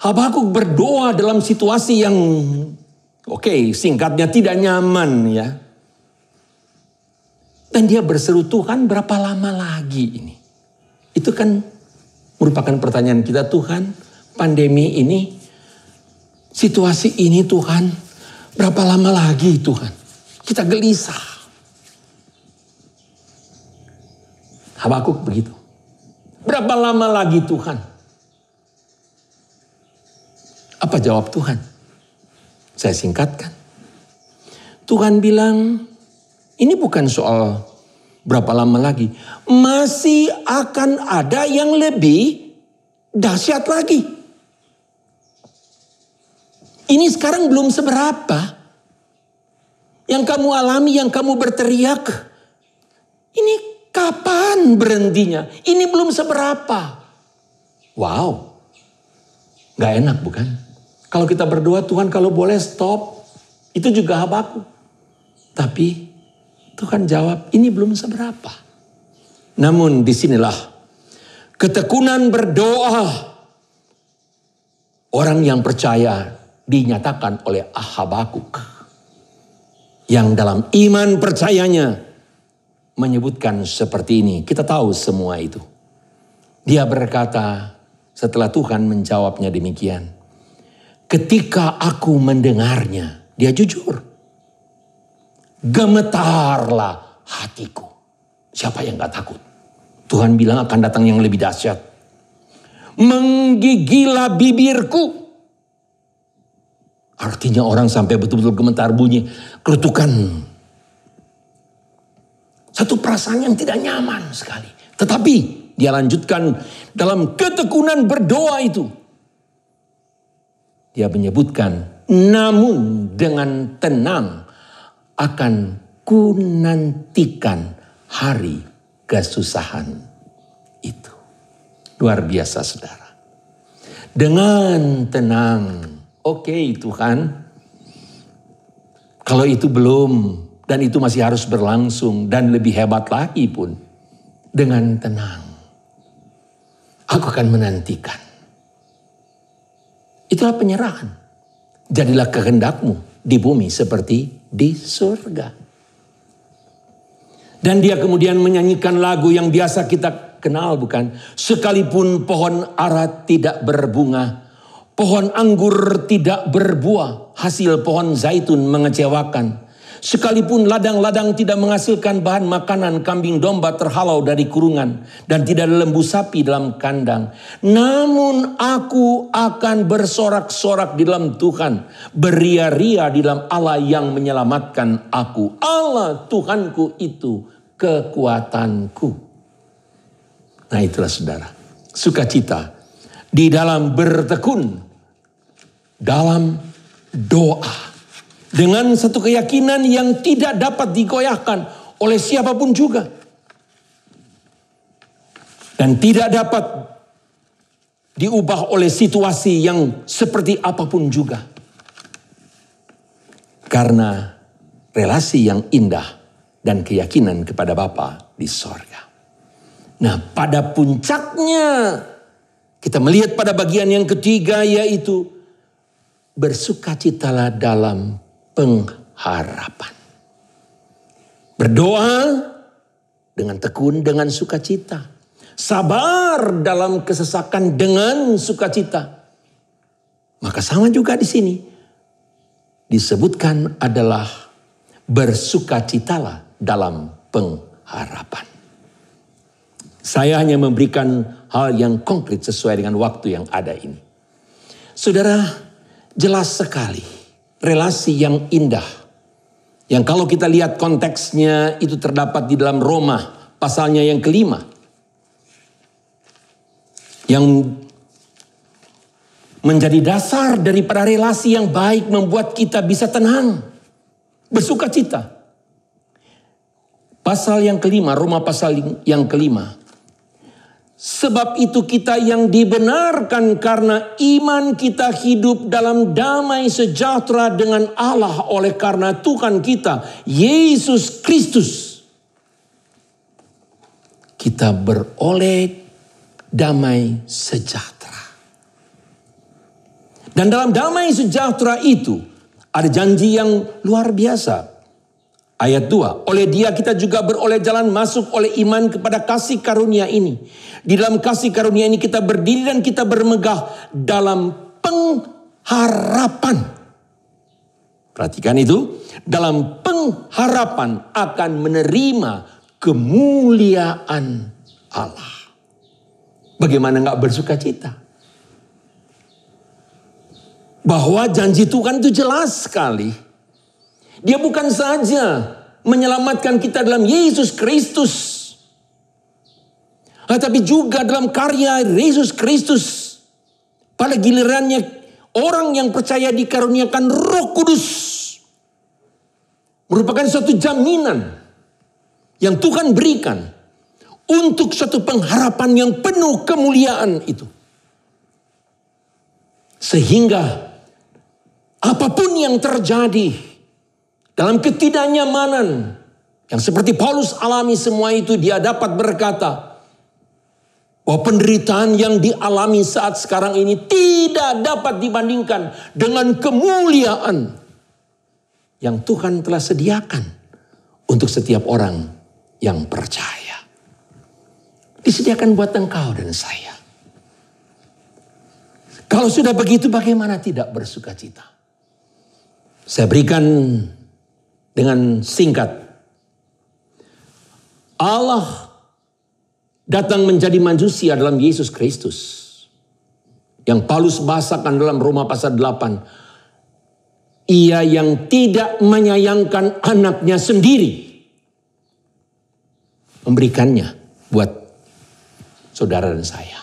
Habakuk berdoa dalam situasi yang, singkatnya tidak nyaman ya. Dan dia berseru, Tuhan berapa lama lagi ini? Itu kan merupakan pertanyaan kita, Tuhan pandemi ini, situasi ini Tuhan, berapa lama lagi Tuhan? Kita gelisah. Habakuk begitu. Berapa lama lagi Tuhan? Apa jawab Tuhan? Saya singkatkan. Tuhan bilang, ini bukan soal berapa lama lagi. Masih akan ada yang lebih dahsyat lagi. Ini sekarang belum seberapa. Yang kamu alami, yang kamu berteriak. Ini kapan berhentinya? Ini belum seberapa. Wow. Gak enak bukan? Kalau kita berdoa, Tuhan kalau boleh stop. Itu juga Habakuk. Tapi Tuhan jawab, ini belum seberapa. Namun disinilah ketekunan berdoa. Orang yang percaya dinyatakan oleh Habakuk. Yang dalam iman percayanya menyebutkan seperti ini. Kita tahu semua itu. Dia berkata setelah Tuhan menjawabnya demikian. Ketika aku mendengarnya, dia jujur. Gemetarlah hatiku. Siapa yang gak takut? Tuhan bilang akan datang yang lebih dahsyat. Menggigilah bibirku. Artinya orang sampai betul-betul gemetar bunyi. Kerutukan. Satu perasaan yang tidak nyaman sekali. Tetapi dia lanjutkan dalam ketekunan berdoa itu. Dia menyebutkan, namun dengan tenang akan kunantikan hari kesusahan itu. Luar biasa saudara. Dengan tenang. Oke, Tuhan. Kalau itu belum. Dan itu masih harus berlangsung. Dan lebih hebat lagi pun. Dengan tenang. Aku akan menantikan. Itulah penyerahan. Jadilah kehendak-Mu di bumi seperti di surga. Dan dia kemudian menyanyikan lagu yang biasa kita kenal bukan? Sekalipun pohon ara tidak berbunga. Pohon anggur tidak berbuah. Hasil pohon zaitun mengecewakan. Sekalipun ladang-ladang tidak menghasilkan bahan makanan, kambing domba terhalau dari kurungan, dan tidak ada lembu sapi dalam kandang. Namun aku akan bersorak-sorak di dalam Tuhan, beria-ria di dalam Allah yang menyelamatkan aku. Allah Tuhanku itu kekuatanku. Nah itulah saudara, sukacita di dalam bertekun, dalam doa. Dengan satu keyakinan yang tidak dapat digoyahkan oleh siapapun juga. Dan tidak dapat diubah oleh situasi yang seperti apapun juga. Karena relasi yang indah dan keyakinan kepada Bapa di sorga. Nah pada puncaknya kita melihat pada bagian yang ketiga, yaitu bersukacitalah dalam pengharapan. Berdoa dengan tekun, dengan sukacita. Sabar dalam kesesakan dengan sukacita. Maka sama juga di sini. Disebutkan adalah bersukacitalah dalam pengharapan. Saya hanya memberikan hal yang konkret sesuai dengan waktu yang ada ini. Saudara, jelas sekali. Relasi yang indah. Yang kalau kita lihat konteksnya itu terdapat di dalam Roma pasalnya yang kelima. Yang menjadi dasar daripada relasi yang baik membuat kita bisa tenang. Bersukacita. Pasal yang kelima, Roma pasal yang kelima. Sebab itu kita yang dibenarkan karena iman kita hidup dalam damai sejahtera dengan Allah oleh karena Tuhan kita, Yesus Kristus. Kita beroleh damai sejahtera. Dan dalam damai sejahtera itu ada janji yang luar biasa. Ayat 2, oleh Dia kita juga beroleh jalan masuk oleh iman kepada kasih karunia ini. Di dalam kasih karunia ini kita berdiri dan kita bermegah dalam pengharapan. Perhatikan itu, dalam pengharapan akan menerima kemuliaan Allah. Bagaimana enggak bersuka cita? Bahwa janji Tuhan itu jelas sekali. Dia bukan saja menyelamatkan kita dalam Yesus Kristus, tetapi juga dalam karya Yesus Kristus. Pada gilirannya orang yang percaya dikaruniakan Roh Kudus. Merupakan suatu jaminan yang Tuhan berikan untuk suatu pengharapan yang penuh kemuliaan itu. Sehingga apapun yang terjadi dalam ketidaknyamanan yang seperti Paulus alami semua itu, dia dapat berkata bahwa penderitaan yang dialami saat sekarang ini tidak dapat dibandingkan dengan kemuliaan yang Tuhan telah sediakan untuk setiap orang yang percaya. Disediakan buat engkau dan saya. Kalau sudah begitu, bagaimana tidak bersuka cita? Saya berikan dengan singkat. Allah datang menjadi manusia dalam Yesus Kristus. Yang Paulus bahasakan dalam Roma pasal 8. Ia yang tidak menyayangkan anaknya sendiri, memberikannya buat saudara dan saya.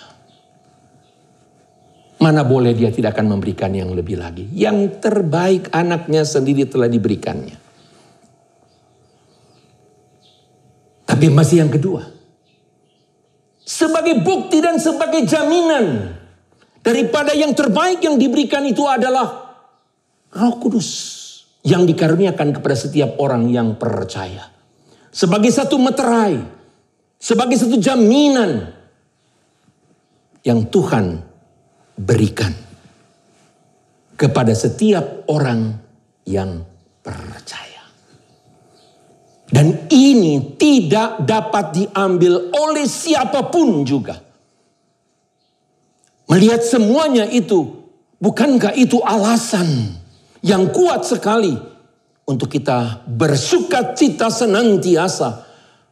Mana boleh dia tidak akan memberikan yang lebih lagi. Yang terbaik anaknya sendiri telah diberikannya. Tapi masih yang kedua. Sebagai bukti dan sebagai jaminan daripada yang terbaik yang diberikan itu adalah Roh Kudus yang dikaruniakan kepada setiap orang yang percaya. Sebagai satu meterai, sebagai satu jaminan yang Tuhan berikan kepada setiap orang yang percaya. Dan ini tidak dapat diambil oleh siapapun juga. Melihat semuanya itu, bukankah itu alasan yang kuat sekali untuk kita bersuka cita senantiasa.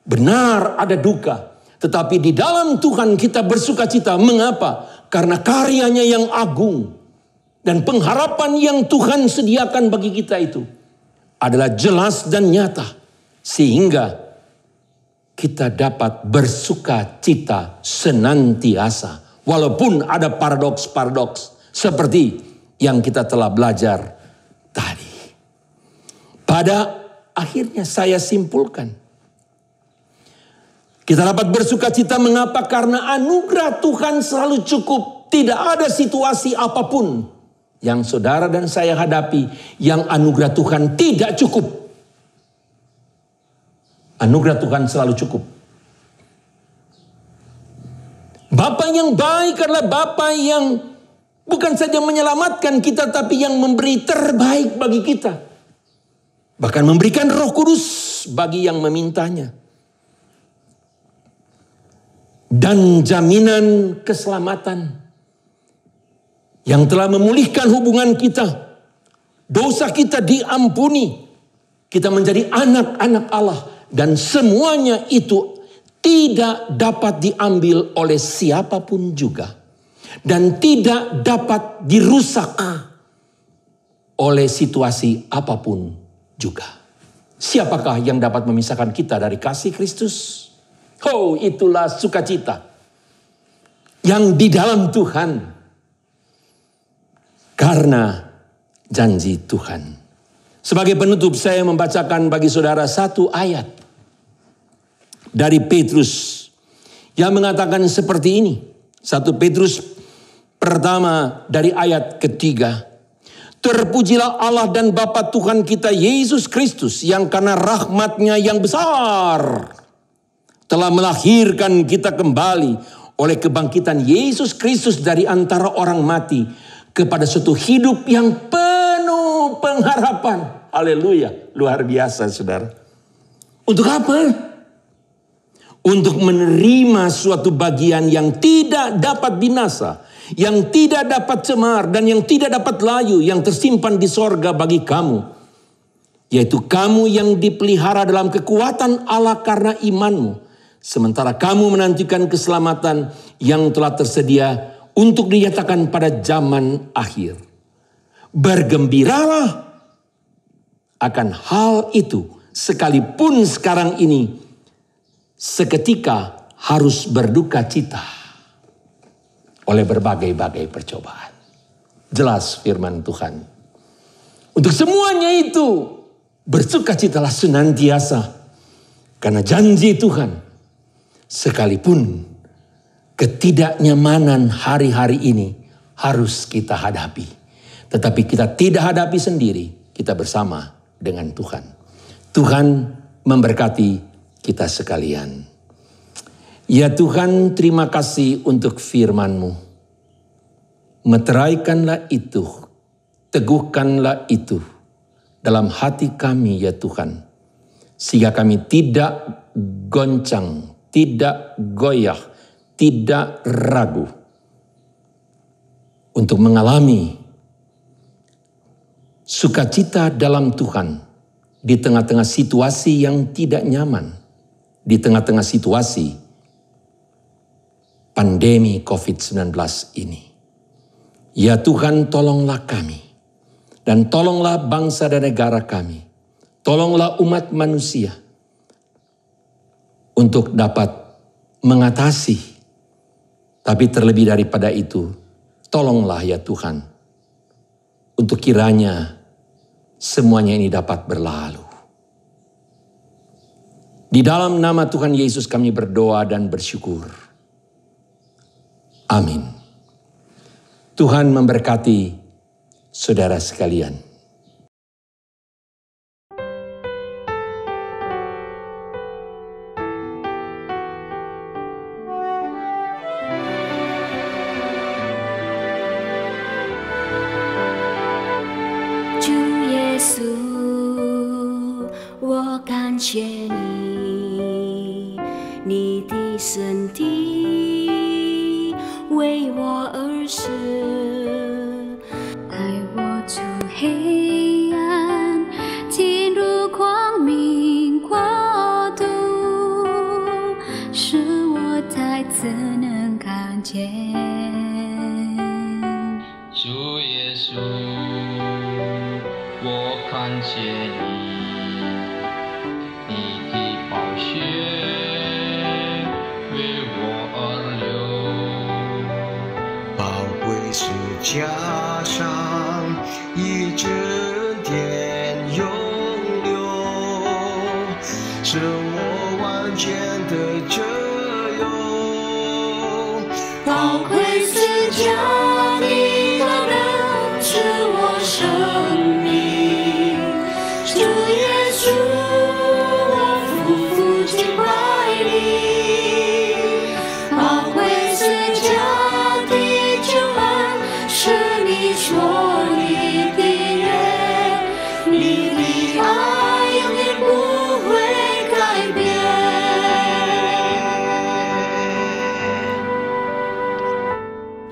Benar ada duka, tetapi di dalam Tuhan kita bersuka cita. Mengapa? Karena karyanya yang agung dan pengharapan yang Tuhan sediakan bagi kita itu adalah jelas dan nyata, sehingga kita dapat bersuka cita senantiasa. Walaupun ada paradoks-paradoks seperti yang kita telah belajar tadi. Pada akhirnya saya simpulkan, kita dapat bersuka cita. Mengapa? Karena anugerah Tuhan selalu cukup. Tidak ada situasi apapun yang saudara dan saya hadapi yang anugerah Tuhan tidak cukup. Anugerah Tuhan selalu cukup. Bapa yang baik adalah Bapa yang bukan saja menyelamatkan kita, tapi yang memberi terbaik bagi kita. Bahkan memberikan Roh Kudus bagi yang memintanya. Dan jaminan keselamatan yang telah memulihkan hubungan kita. Dosa kita diampuni. Kita menjadi anak-anak Allah. Dan semuanya itu tidak dapat diambil oleh siapapun juga. Dan tidak dapat dirusak oleh situasi apapun juga. Siapakah yang dapat memisahkan kita dari kasih Kristus? Oh, itulah sukacita yang di dalam Tuhan. Karena janji Tuhan. Sebagai penutup saya membacakan bagi saudara satu ayat dari Petrus yang mengatakan seperti ini. 1 Petrus pertama dari ayat ketiga. Terpujilah Allah dan Bapa Tuhan kita Yesus Kristus yang karena rahmat-Nya yang besar telah melahirkan kita kembali oleh kebangkitan Yesus Kristus dari antara orang mati kepada suatu hidup yang penuh pengharapan. Haleluya, luar biasa saudara. Untuk apa? Untuk menerima suatu bagian yang tidak dapat binasa, yang tidak dapat cemar, dan yang tidak dapat layu, yang tersimpan di sorga bagi kamu. Yaitu kamu yang dipelihara dalam kekuatan Allah karena imanmu. Sementara kamu menantikan keselamatan yang telah tersedia untuk dinyatakan pada zaman akhir. Bergembiralah akan hal itu, sekalipun sekarang ini seketika harus berduka cita oleh berbagai-bagai percobaan. Jelas firman Tuhan. Untuk semuanya itu bersukacitalah senantiasa, karena janji Tuhan, sekalipun ketidaknyamanan hari-hari ini harus kita hadapi, tetapi kita tidak hadapi sendiri, kita bersama dengan Tuhan. Tuhan memberkati kita sekalian. Ya Tuhan, terima kasih untuk firman-Mu. Meteraikanlah itu, teguhkanlah itu dalam hati kami ya Tuhan. Sehingga kami tidak goncang, tidak goyah, tidak ragu untuk mengalami sukacita dalam Tuhan di tengah-tengah situasi yang tidak nyaman, di tengah-tengah situasi pandemi COVID-19 ini. Ya Tuhan, tolonglah kami dan tolonglah bangsa dan negara kami. Tolonglah umat manusia untuk dapat mengatasi. Tapi terlebih daripada itu, tolonglah ya Tuhan, untuk kiranya semuanya ini dapat berlalu. Di dalam nama Tuhan Yesus kami berdoa dan bersyukur. Amin. Tuhan memberkati saudara sekalian. 使我再次能看见。主耶稣，我看见你的宝血为我而流，宝贵十架上一整天永留，使我完全的自由。宝贵十架的大能是我生命，主耶稣，我夫妇敬拜你。宝贵十架的救恩是你说你的约，你的爱永远不会改变。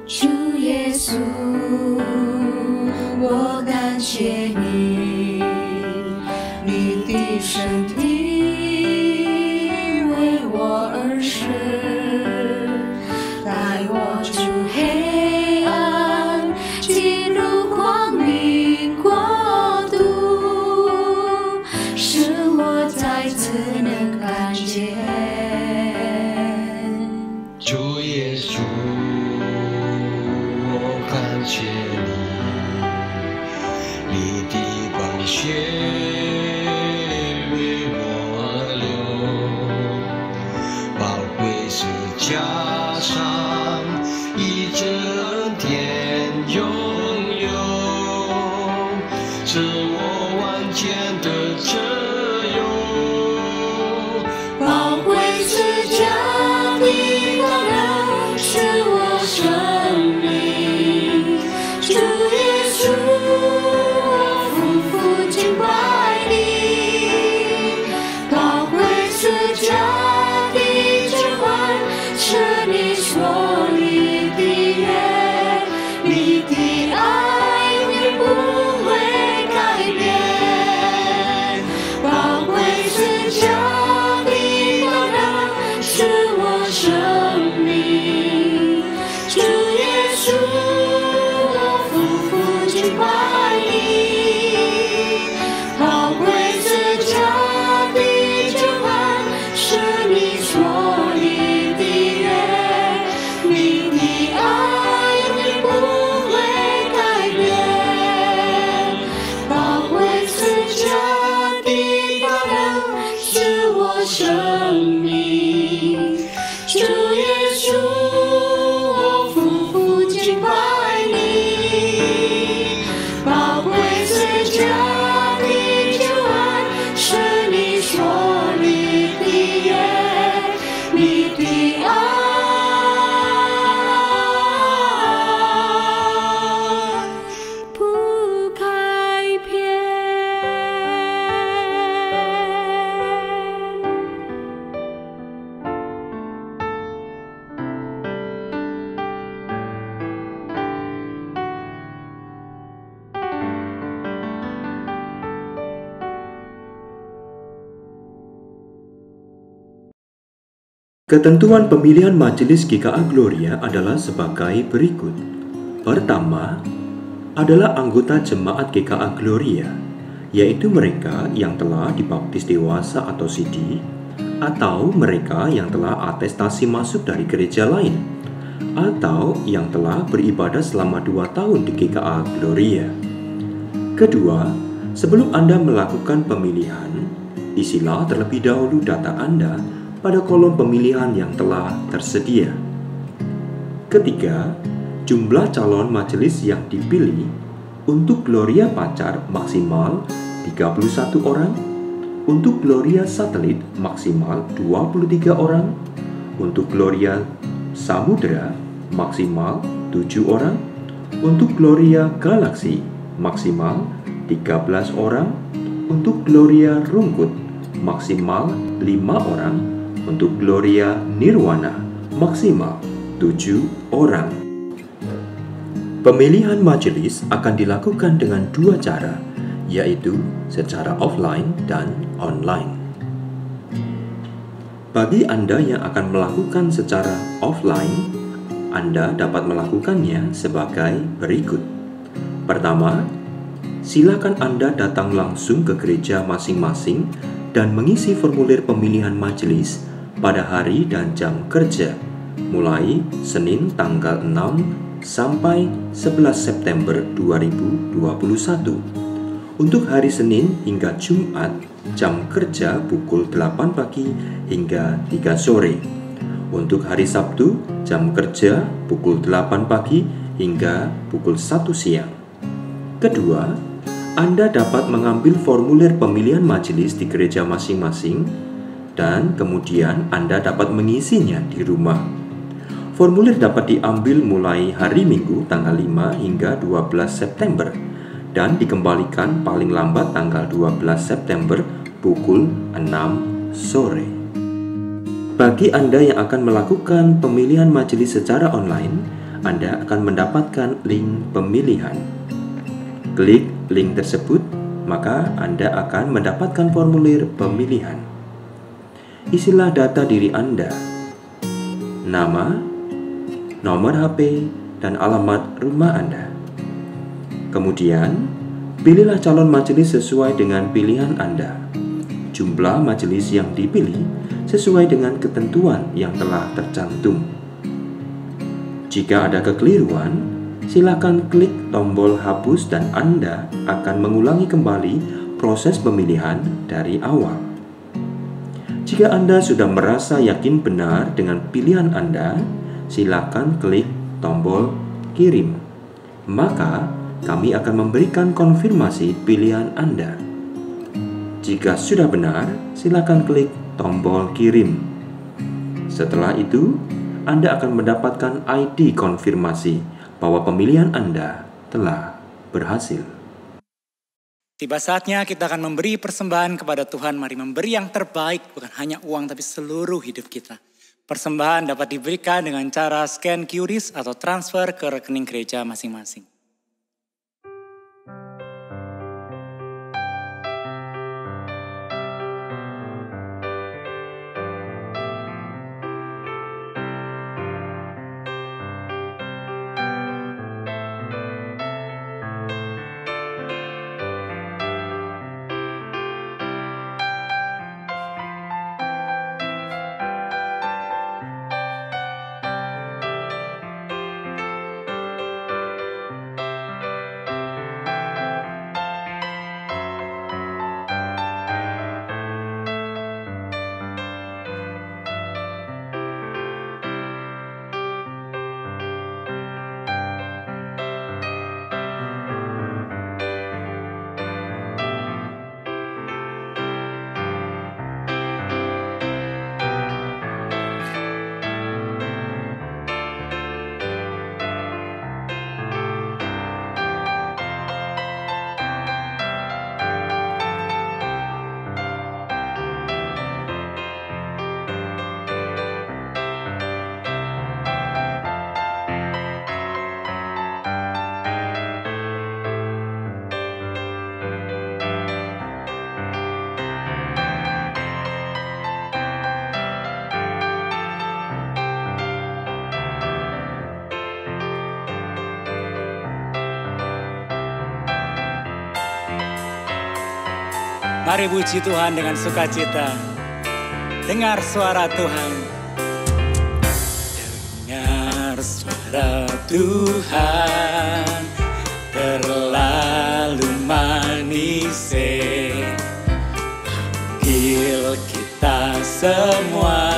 主耶稣，我感谢你，你的身体为我而死，带我出黑暗，进入光明国度，使我再次能看见。主耶稣，我感谢你，你的宝血为我而流，宝贵十架上一整天永留，使我完全的自由。宝贵十架的大能是我生命，主耶稣，我夫妇敬拜你。宝贵十架的救恩是你说你的约，你的爱永远不会改变。宝贵十架的大能是我生命，主耶稣，我夫妇敬拜你。宝贵十架的救恩是你说你的约，你的爱永远不会改变。宝贵十架的大能是我生命，主耶稣，我夫妇敬拜你。宝贵十架的救恩是你说你的约，你的爱不改变。Ketentuan pemilihan Majelis GKA Gloria adalah sebagai berikut. Pertama, adalah anggota jemaat GKA Gloria, yaitu mereka yang telah dibaptis dewasa atau CD, atau mereka yang telah atestasi masuk dari gereja lain, atau yang telah beribadah selama 2 tahun di GKA Gloria. Kedua, sebelum Anda melakukan pemilihan, isilah terlebih dahulu data Anda pada kolom pemilihan yang telah tersedia. Ketiga, jumlah calon majelis yang dipilih untuk Gloria Pacar maksimal 31 orang, untuk Gloria Satelit maksimal 23 orang, untuk Gloria Samudra maksimal 7 orang, untuk Gloria Galaksi maksimal 13 orang, untuk Gloria Rungkut maksimal 5 orang, untuk Gloria Nirwana maksimal 7 orang. Pemilihan majelis akan dilakukan dengan 2 cara, yaitu secara offline dan online. Bagi Anda yang akan melakukan secara offline, Anda dapat melakukannya sebagai berikut. Pertama, silakan Anda datang langsung ke gereja masing-masing dan mengisi formulir pemilihan majelis pada hari dan jam kerja, mulai Senin tanggal 6 sampai 11 September 2021. Untuk hari Senin hingga Jumat, jam kerja pukul 8 pagi hingga 3 sore. Untuk hari Sabtu, jam kerja pukul 8 pagi hingga pukul 1 siang. Kedua, Anda dapat mengambil formulir pemilihan majelis di gereja masing-masing dan kemudian Anda dapat mengisinya di rumah. Formulir dapat diambil mulai hari Minggu tanggal 5 hingga 12 September dan dikembalikan paling lambat tanggal 12 September pukul 6 sore. Bagi Anda yang akan melakukan pemilihan majelis secara online, Anda akan mendapatkan link pemilihan. Klik link tersebut, maka Anda akan mendapatkan formulir pemilihan. Isilah data diri Anda, nama, nomor HP, dan alamat rumah Anda. Kemudian, pilihlah calon majelis sesuai dengan pilihan Anda. Jumlah majelis yang dipilih sesuai dengan ketentuan yang telah tercantum. Jika ada kekeliruan, silakan klik tombol hapus dan Anda akan mengulangi kembali proses pemilihan dari awal. Jika Anda sudah merasa yakin benar dengan pilihan Anda, silakan klik tombol kirim. Maka, kami akan memberikan konfirmasi pilihan Anda. Jika sudah benar, silakan klik tombol kirim. Setelah itu, Anda akan mendapatkan ID konfirmasi bahwa pemilihan Anda telah berhasil. Tiba saatnya kita akan memberi persembahan kepada Tuhan. Mari memberi yang terbaik, bukan hanya uang tapi seluruh hidup kita. Persembahan dapat diberikan dengan cara scan QRIS atau transfer ke rekening gereja masing-masing. Mari puji Tuhan dengan sukacita. Dengar suara Tuhan. Dengar suara Tuhan, terlalu manis. Panggil kita semua,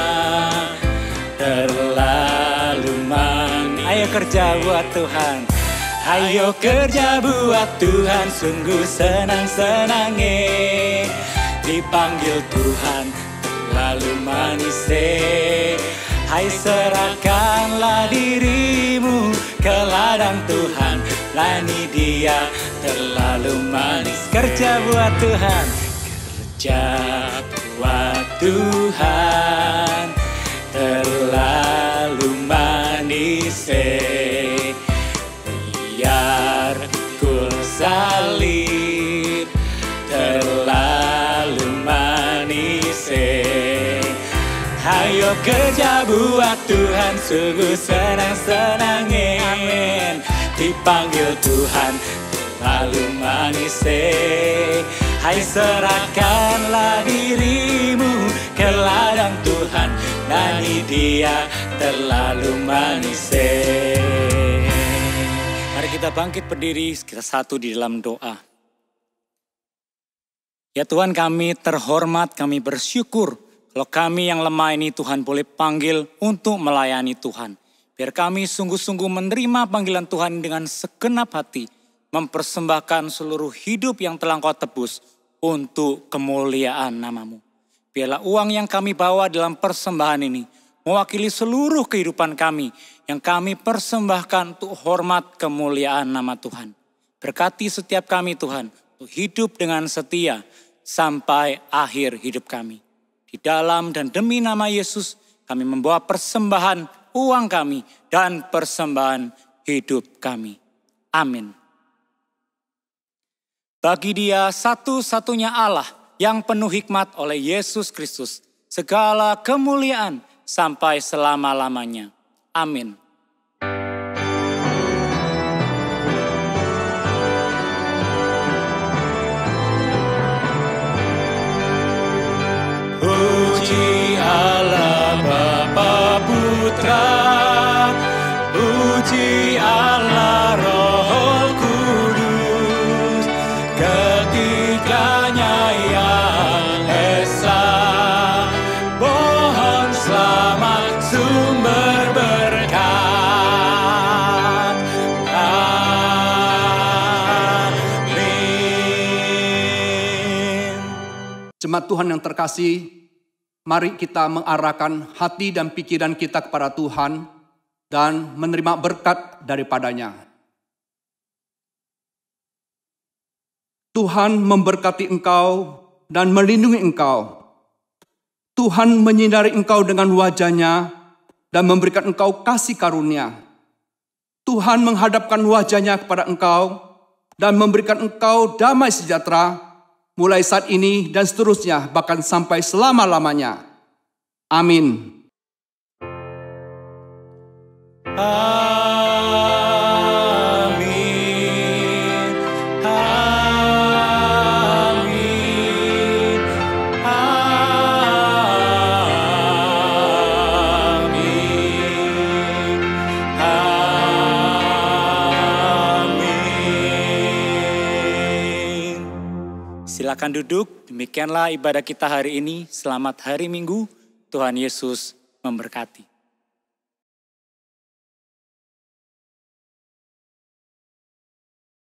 terlalu manis. Ayo kerja buat Tuhan. Ayo kerja buat Tuhan, sungguh senang-senangnya dipanggil Tuhan, terlalu manis. Hai, serahkanlah dirimu ke ladang Tuhan, layani Dia, terlalu manis. Kerja buat Tuhan, kerja buat Tuhan, terlalu manis. Biar kul salib, terlalu manis. Ayo kerja buat Tuhan, sungguh senang-senangin. Dipanggil Tuhan, lalu manis. Hai serahkanlah dirimu ke ladang Tuhan, nyanyi Dia terlalu manis. Mari kita bangkit berdiri, kita satu di dalam doa. Ya Tuhan, kami terhormat, kami bersyukur kalau kami yang lemah ini Tuhan boleh panggil untuk melayani Tuhan. Biar kami sungguh-sungguh menerima panggilan Tuhan dengan segenap hati, mempersembahkan seluruh hidup yang telah Engkau tebus untuk kemuliaan nama-Mu. Biarlah uang yang kami bawa dalam persembahan ini mewakili seluruh kehidupan kami yang kami persembahkan untuk hormat kemuliaan nama Tuhan. Berkati setiap kami Tuhan untuk hidup dengan setia sampai akhir hidup kami. Di dalam dan demi nama Yesus kami membawa persembahan uang kami dan persembahan hidup kami. Amin. Bagi Dia satu-satunya Allah yang penuh hikmat oleh Yesus Kristus, segala kemuliaan sampai selama-lamanya. Amin. Puji Allah Bapa Putra, puji Allah Roh Kudus, ketiganya yang esa. Mohon selamat sumber berkat. Amin. Jemaat Tuhan yang terkasih, mari kita mengarahkan hati dan pikiran kita kepada Tuhan dan menerima berkat daripadanya. Tuhan memberkati engkau dan melindungi engkau. Tuhan menyinari engkau dengan wajah-Nya dan memberikan engkau kasih karunia. Tuhan menghadapkan wajah-Nya kepada engkau dan memberikan engkau damai sejahtera mulai saat ini dan seterusnya, bahkan sampai selama-lamanya. Amin. Amin. Amin. Amin. Amin. Silakan duduk. Demikianlah ibadah kita hari ini. Selamat hari Minggu. Tuhan Yesus memberkati.